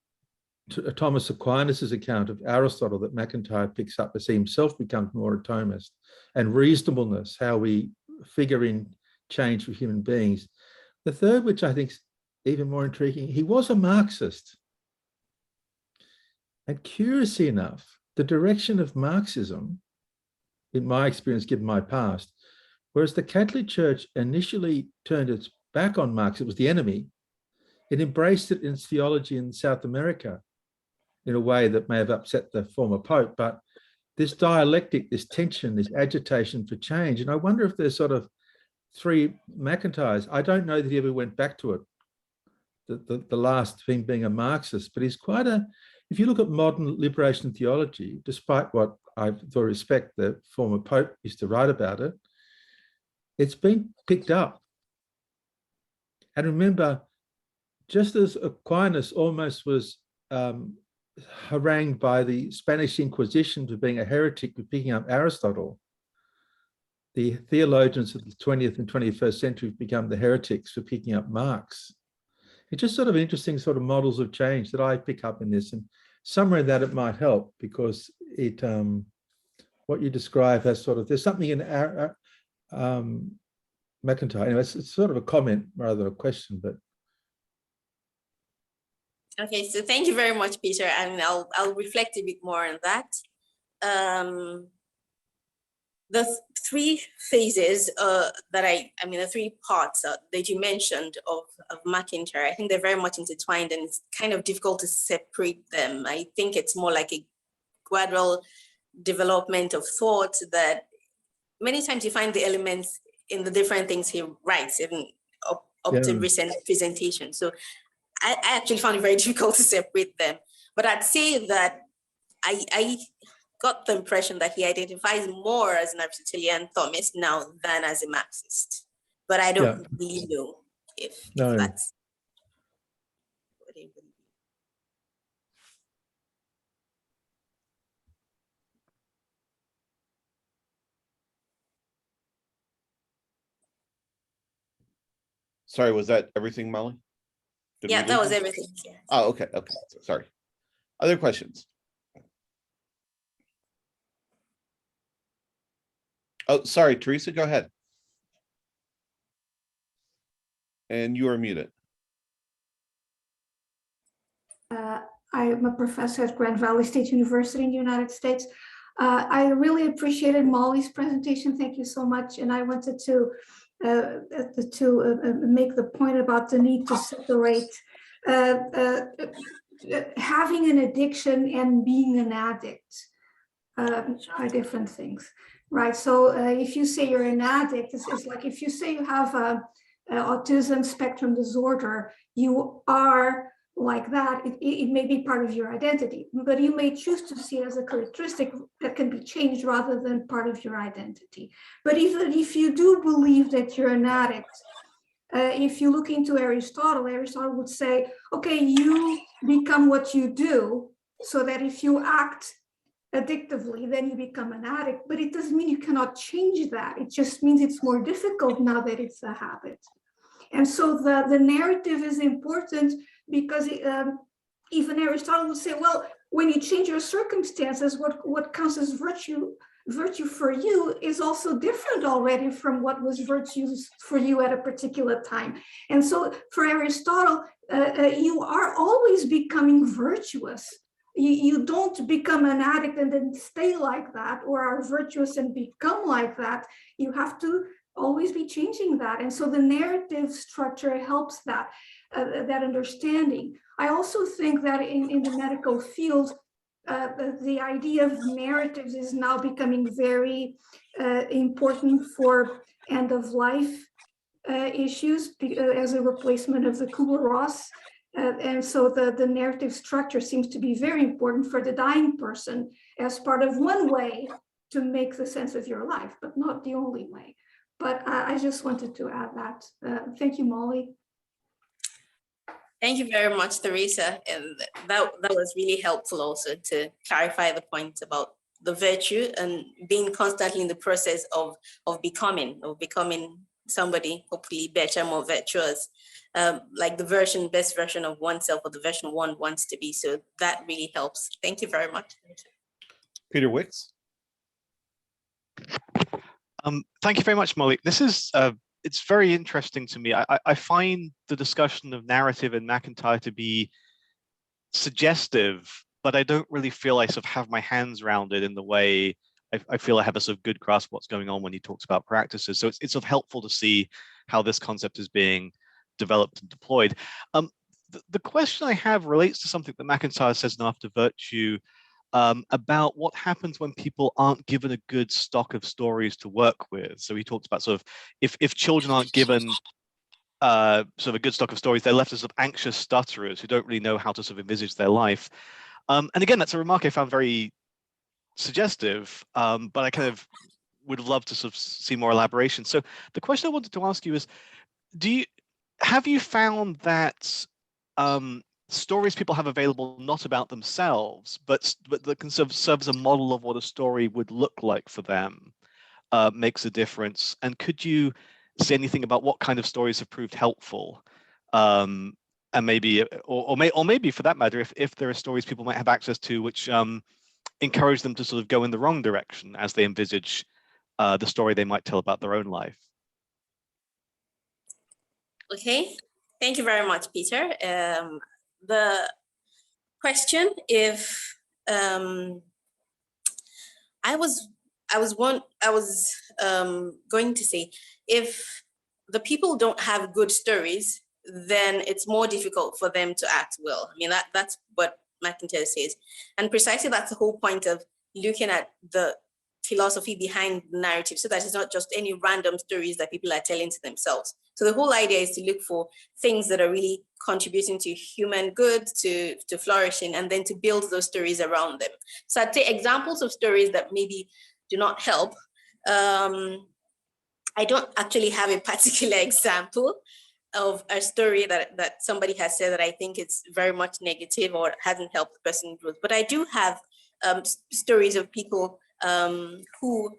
S2: Thomas Aquinas's account of Aristotle that MacIntyre picks up as he himself becomes more a Thomist, and reasonableness, how we figure in change for human beings. The third, which I think is even more intriguing, he was a Marxist. And curiously enough, the direction of Marxism, in my experience, given my past, whereas the Catholic Church initially turned its back on Marx, it was the enemy, it embraced it in its theology in South America in a way that may have upset the former Pope, but this dialectic, this tension, this agitation for change, and I wonder if there's sort of 3 MacIntyres. I don't know that he ever went back to it, the last thing being a Marxist, but he's quite a, if you look at modern liberation theology, despite what I respect the former Pope used to write about it, it's been picked up. And remember, just as Aquinas almost was harangued by the Spanish Inquisition for being a heretic for picking up Aristotle, the theologians of the 20th and 21st century have become the heretics for picking up Marx. It's just sort of interesting sort of models of change that I pick up in this, and somewhere that it might help, because it what you describe has sort of, there's something in MacIntyre. Anyway, it's sort of a comment rather than a question, but.
S8: Okay, so thank you very much, Peter. I mean, I'll reflect a bit more on that. The 3 phases the 3 parts that you mentioned of MacIntyre, I think they're very much intertwined, and it's kind of difficult to separate them. I think it's more like a gradual development of thought that many times you find the elements in the different things he writes, even up to recent presentations. So I actually found it very difficult to separate them. But I'd say that I got the impression that he identifies more as an Aristotelian Thomist now than as a Marxist. But I don't really know if that's what he would be.
S1: Sorry, was that everything, Molly?
S8: Yeah, that was everything. Yeah.
S1: Oh, okay. Okay. Sorry. Other questions? Oh, sorry, Teresa, go ahead. And you are muted.
S9: I'm a professor at Grand Valley State University in the United States. I really appreciated Molly's presentation. Thank you so much. And I wanted to make the point about the need to separate having an addiction and being an addict are different things, right? So if you say you're an addict, it's like if you say you have autism spectrum disorder, you are like that. It may be part of your identity, but you may choose to see it as a characteristic that can be changed rather than part of your identity. But even if you do believe that you're an addict, if you look into Aristotle would say, okay, you become what you do, so that if you act addictively, then you become an addict. But it doesn't mean you cannot change that. It just means it's more difficult now that it's a habit. And so the narrative is important because even Aristotle would say, well, when you change your circumstances, what counts as virtue for you is also different already from what was virtues for you at a particular time. And so for Aristotle, you are always becoming virtuous. You don't become an addict and then stay like that, or are virtuous and become like that. You have to always be changing that. And so the narrative structure helps that, that understanding. I also think that in the medical field, the idea of narratives is now becoming very important for end of life issues as a replacement of the Kubler-Ross. And so the narrative structure seems to be very important for the dying person as part of one way to make the sense of your life, but not the only way. But I just wanted to add that. Thank you, Molly.
S8: Thank you very much, Teresa. And that was really helpful also to clarify the point about the virtue and being constantly in the process of becoming somebody hopefully better, more virtuous, like the best version of oneself, or the version one wants to be. So that really helps. Thank you very much.
S1: Peter Wicks.
S10: Thank you very much, Molly. This is it's very interesting to me. I find the discussion of narrative in MacIntyre to be suggestive, but I don't really feel I sort of have my hands around it in the way I feel I have a sort of good grasp of what's going on when he talks about practices. So it's sort of helpful to see how this concept is being developed and deployed. The question I have relates to something that MacIntyre says in After Virtue about what happens when people aren't given a good stock of stories to work with. So he talks about sort of if children aren't given sort of a good stock of stories, they're left as sort of anxious stutterers who don't really know how to sort of envisage their life. And again, that's a remark I found very suggestive, but I kind of would love to sort of see more elaboration. So the question I wanted to ask you is, have you found that stories people have available not about themselves, but that can sort of serve as a model of what a story would look like for them, makes a difference? And could you say anything about what kind of stories have proved helpful? And maybe, or maybe for that matter, if there are stories people might have access to which encourage them to sort of go in the wrong direction as they envisage the story they might tell about their own life.
S8: Okay, thank you very much, Peter. The question, if I was going to say, if the people don't have good stories, then it's more difficult for them to act well. I mean, that's what MacIntyre says. And precisely that's the whole point of looking at the philosophy behind the narrative, so that it's not just any random stories that people are telling to themselves. So the whole idea is to look for things that are really contributing to human good, to flourishing, and then to build those stories around them. So I'd say examples of stories that maybe do not help. I don't actually have a particular example of a story that somebody has said that I think it's very much negative or hasn't helped the person growth. But I do have stories of people who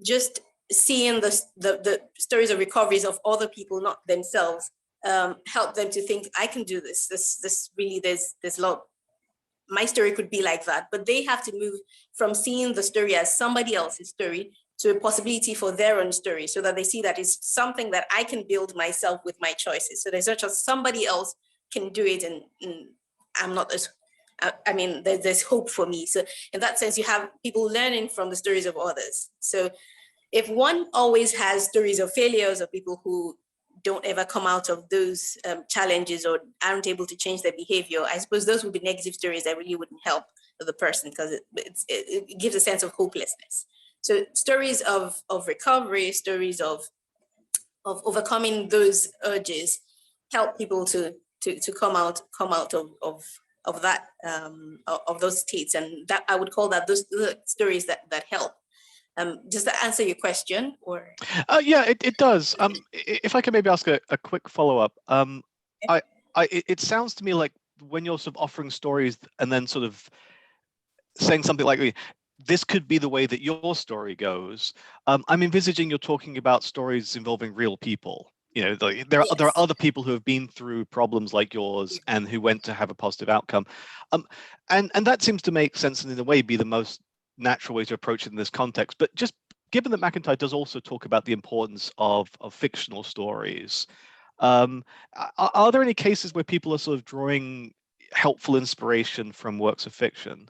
S8: just seeing the stories of recoveries of other people, not themselves, help them to think, I can do this. This really, there's a lot. My story could be like that, but they have to move from seeing the story as somebody else's story to a possibility for their own story, so that they see that it's something that I can build myself with my choices. So there's not just somebody else can do it, and I'm not as, I mean, there's hope for me. So in that sense, you have people learning from the stories of others. So if one always has stories of failures of people who don't ever come out of those challenges or aren't able to change their behavior, I suppose those would be negative stories that really wouldn't help the person, because it gives a sense of hopelessness. So stories of recovery, stories of overcoming those urges help people to come out of that of those states, and that I would call that those stories that help. Does that answer your question? Or
S10: yeah, it does. If I could maybe ask a quick follow-up. It sounds to me like when you're sort of offering stories and then sort of saying something like, this could be the way that your story goes, I'm envisaging you're talking about stories involving real people. there are other people who have been through problems like yours and who went to have a positive outcome, and that seems to make sense and in a way be the most natural way to approach it in this context. But just given that MacIntyre does also talk about the importance of fictional stories, are there any cases where people are sort of drawing helpful inspiration from works of fiction?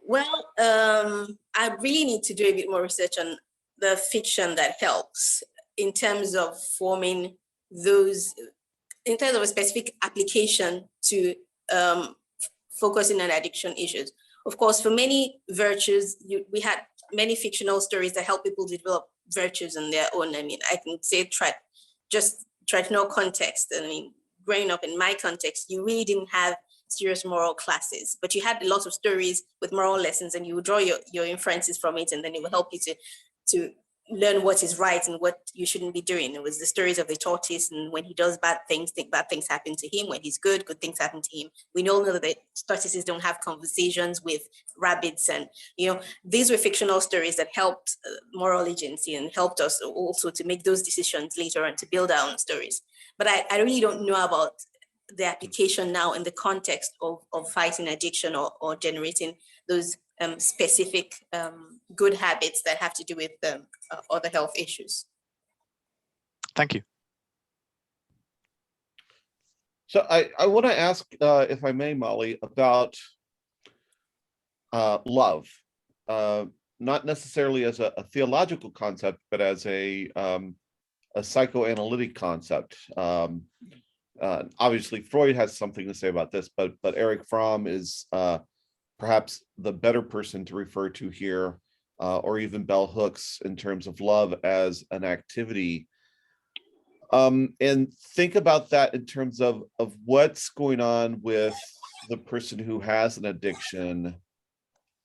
S8: Well, I really need to do a bit more research on the fiction that helps in terms of forming those, in terms of a specific application to focusing on addiction issues. Of course, for many virtues, we had many fictional stories that help people develop virtues on their own. I mean, I can say just try to know context. I mean, growing up in my context, you really didn't have serious moral classes, but you had lots of stories with moral lessons, and you would draw your inferences from it, and then it would help you to learn what is right and what you shouldn't be doing. It was the stories of the tortoise, and when he does bad things, bad things happen to him. When he's good, good things happen to him. We all know that the tortoises don't have conversations with rabbits, and these were fictional stories that helped moral agency and helped us also to make those decisions later on, to build our own stories. But I really don't know about the application now in the context of fighting addiction or generating those specific good habits that have to do with other health issues.
S10: Thank you.
S1: So I want to ask, if I may, Molly, about love, not necessarily as a theological concept, but as a psychoanalytic concept. Obviously, Freud has something to say about this, but Erich Fromm is perhaps the better person to refer to here, or even bell hooks in terms of love as an activity. And think about that in terms of what's going on with the person who has an addiction,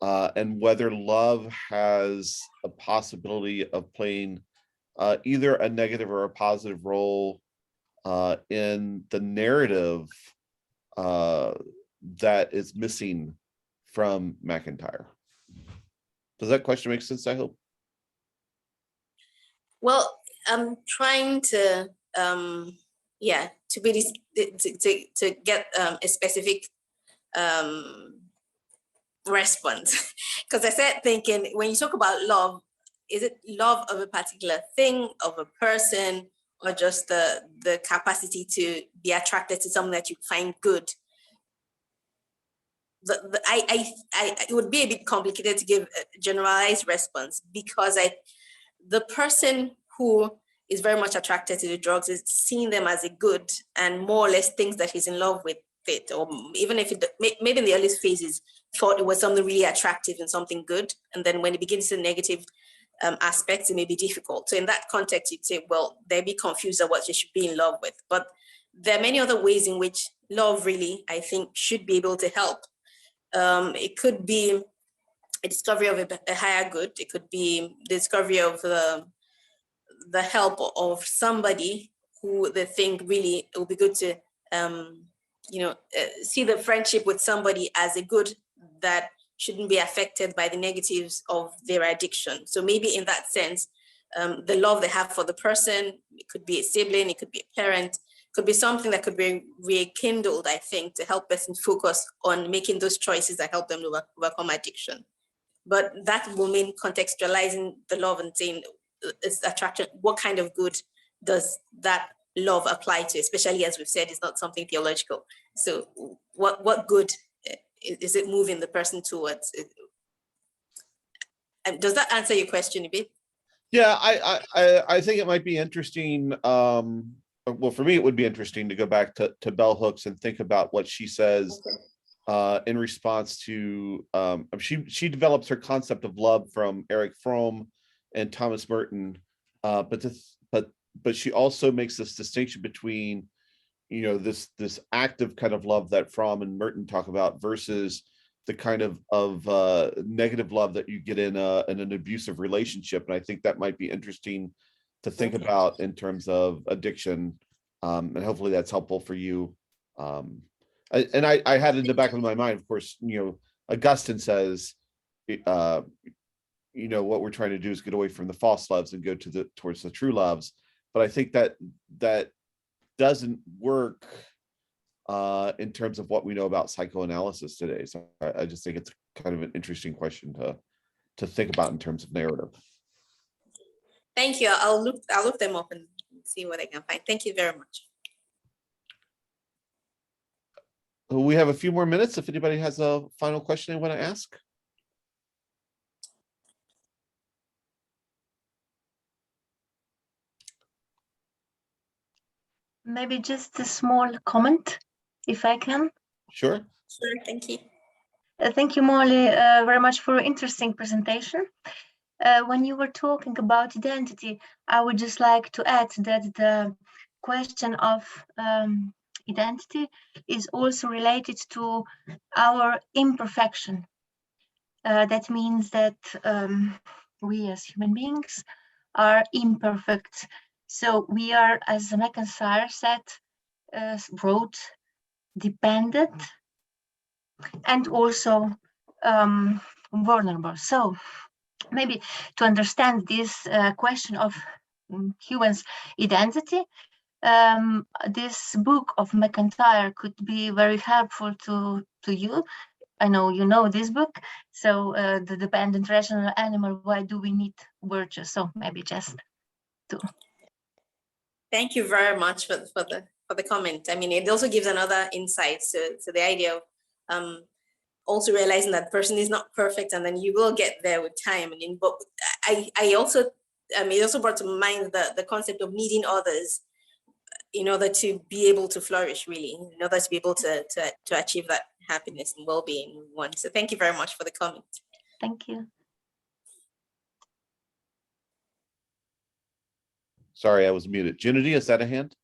S1: and whether love has a possibility of playing either a negative or a positive role in the narrative that is missing from MacIntyre. Does that question make sense, I hope?
S8: Well, I'm trying to to get a specific response, because I started thinking, when you talk about love, is it love of a particular thing, of a person, or just the capacity to be attracted to something that you find good? It would be a bit complicated to give a generalized response, because the person who is very much attracted to the drugs is seeing them as a good, and more or less thinks that he's in love with it, or even if maybe in the earliest phases thought it was something really attractive and something good, and then when it begins to negative aspects, it may be difficult. So in that context, you'd say, well, they'd be confused at what they should be in love with. But there are many other ways in which love really, I think, should be able to help. It could be a discovery of a higher good. It could be the discovery of the help of somebody who they think really it will be good to, see the friendship with somebody as a good that shouldn't be affected by the negatives of their addiction. So maybe in that sense, the love they have for the person, it could be a sibling, it could be a parent, could be something that could be rekindled, I think, to help person focus on making those choices that help them to overcome addiction. But that will mean contextualizing the love and saying, it's attraction, what kind of good does that love apply to, especially as we've said, it's not something theological. So what good is it moving the person towards? Does that answer your question a bit?
S1: Yeah, I think it might be interesting. Well, for me, it would be interesting to go back to bell hooks and think about what she says in response to, she develops her concept of love from Erich Fromm and Thomas Merton, but she also makes this distinction between, this active kind of love that Fromm and Merton talk about versus the kind of negative love that you get in an abusive relationship. And I think that might be interesting to think about in terms of addiction, and hopefully that's helpful for you. And I had in the back of my mind, of course, Augustine says, what we're trying to do is get away from the false loves and go towards the true loves. but I think that doesn't work in terms of what we know about psychoanalysis today. So I just think it's kind of an interesting question to think about in terms of narrative.
S8: Thank you. I'll look them up and see what I can find. Thank you very much.
S1: We have a few more minutes if anybody has a final question they want to ask.
S11: Maybe just a small comment, if I can.
S1: Sure.
S8: Sure, thank you.
S11: Thank you, Molly, very much for an interesting presentation. When you were talking about identity, I would just like to add that the question of identity is also related to our imperfection. That means that we as human beings are imperfect. So we are, as MacIntyre said, wrote, dependent, and also vulnerable. So maybe to understand this question of humans' identity, this book of MacIntyre could be very helpful to you. I know you know this book. So the dependent rational animal, why do we need virtue? So maybe just to.
S8: Thank you very much for the comment. I mean, it also gives another insight to the idea of also realizing that the person is not perfect, and then you will get there with time. And but I also, it also brought to mind the concept of needing others in order to be able to flourish, really, in order to be able to achieve that happiness and well-being we want. So thank you very much for the comment.
S11: Thank you.
S1: Sorry, I was muted. Ginity, is that a hand?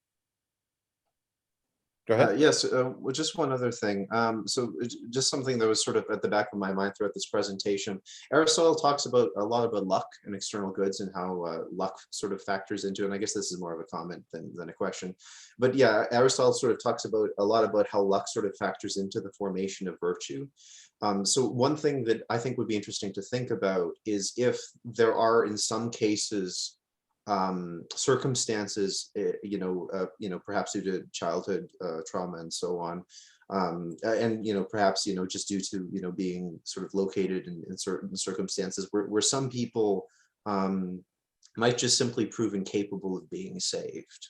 S1: Go ahead.
S7: Yes, well, just one other thing. So just something that was sort of at the back of my mind throughout this presentation. Aristotle talks a lot about luck and external goods and how luck sort of factors into it. And I guess this is more of a comment than a question. But yeah, Aristotle sort of talks a lot about how luck sort of factors into the formation of virtue. So one thing that I think would be interesting to think about is if there are, in some cases, circumstances, perhaps due to childhood trauma and so on, and perhaps just due to being sort of located in certain circumstances where some people might just simply prove incapable of being saved.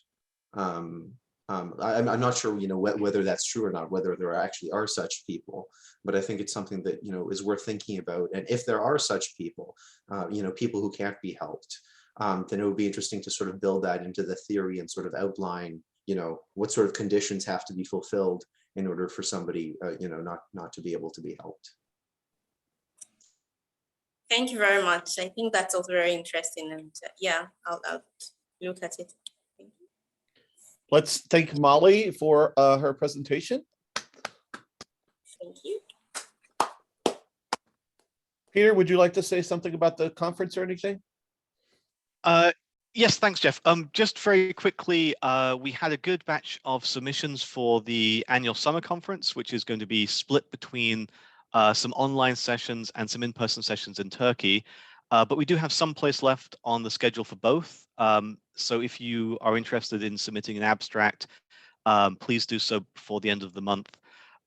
S7: I'm not sure whether that's true or not, whether there actually are such people, but I think it's something that is worth thinking about. And if there are such people, people who can't be helped, then it would be interesting to sort of build that into the theory and sort of outline, what sort of conditions have to be fulfilled in order for somebody, not to be able to be helped.
S8: Thank you very much. I think that's also very interesting, and yeah, I'll look at it. Thank you.
S1: Let's thank Molly for her presentation.
S8: Thank you.
S1: Peter, would you like to say something about the conference or anything?
S10: Yes, thanks, Jeff. Just very quickly, we had a good batch of submissions for the annual summer conference, which is going to be split between some online sessions and some in-person sessions in Turkey. But we do have some place left on the schedule for both. So if you are interested in submitting an abstract, please do so before the end of the month.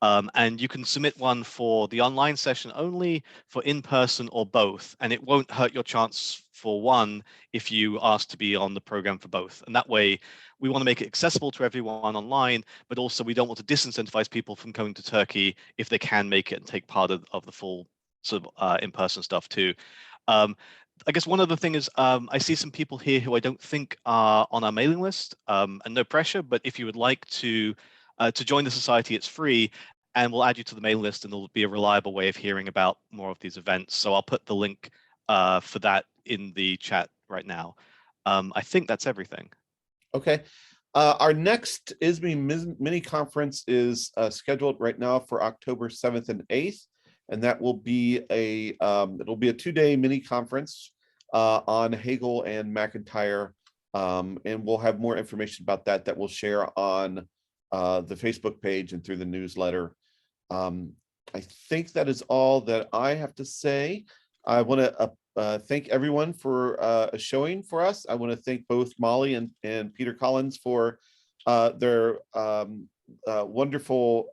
S10: And you can submit one for the online session only, for in-person, or both. And it won't hurt your chance for one if you ask to be on the program for both. And that way, we want to make it accessible to everyone online, but also we don't want to disincentivize people from coming to Turkey if they can make it and take part of the full sort of in-person stuff too. I guess one other thing is I see some people here who I don't think are on our mailing list, and no pressure, but if you would like to join the society, it's free, and we'll add you to the mailing list, and it'll be a reliable way of hearing about more of these events. So I'll put the link for that in the chat right now. I think that's everything.
S1: Okay. Our next ISME mini conference is scheduled right now for October 7th and 8th, and that will be it'll be a 2-day mini conference on Hegel and MacIntyre, and we'll have more information about that we'll share on the Facebook page and through the newsletter. I think that is all that I have to say. I want to thank everyone for showing for us. I want to thank both Molly and Peter Collins for their wonderful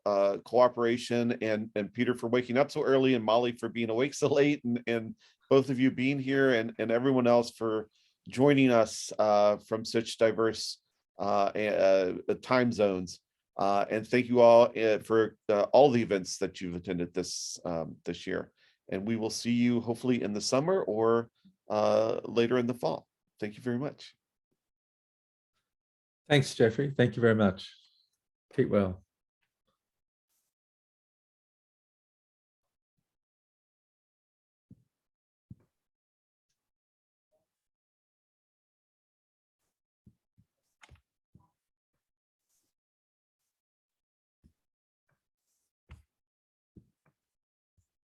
S1: cooperation, and Peter for waking up so early, and Molly for being awake so late, and both of you being here, and everyone else for joining us from such diverse time zones. And thank you all for all the events that you've attended this year. And we will see you hopefully in the summer or later in the fall. Thank you very much.
S2: Thanks, Jeffrey. Thank you very much. Keep well.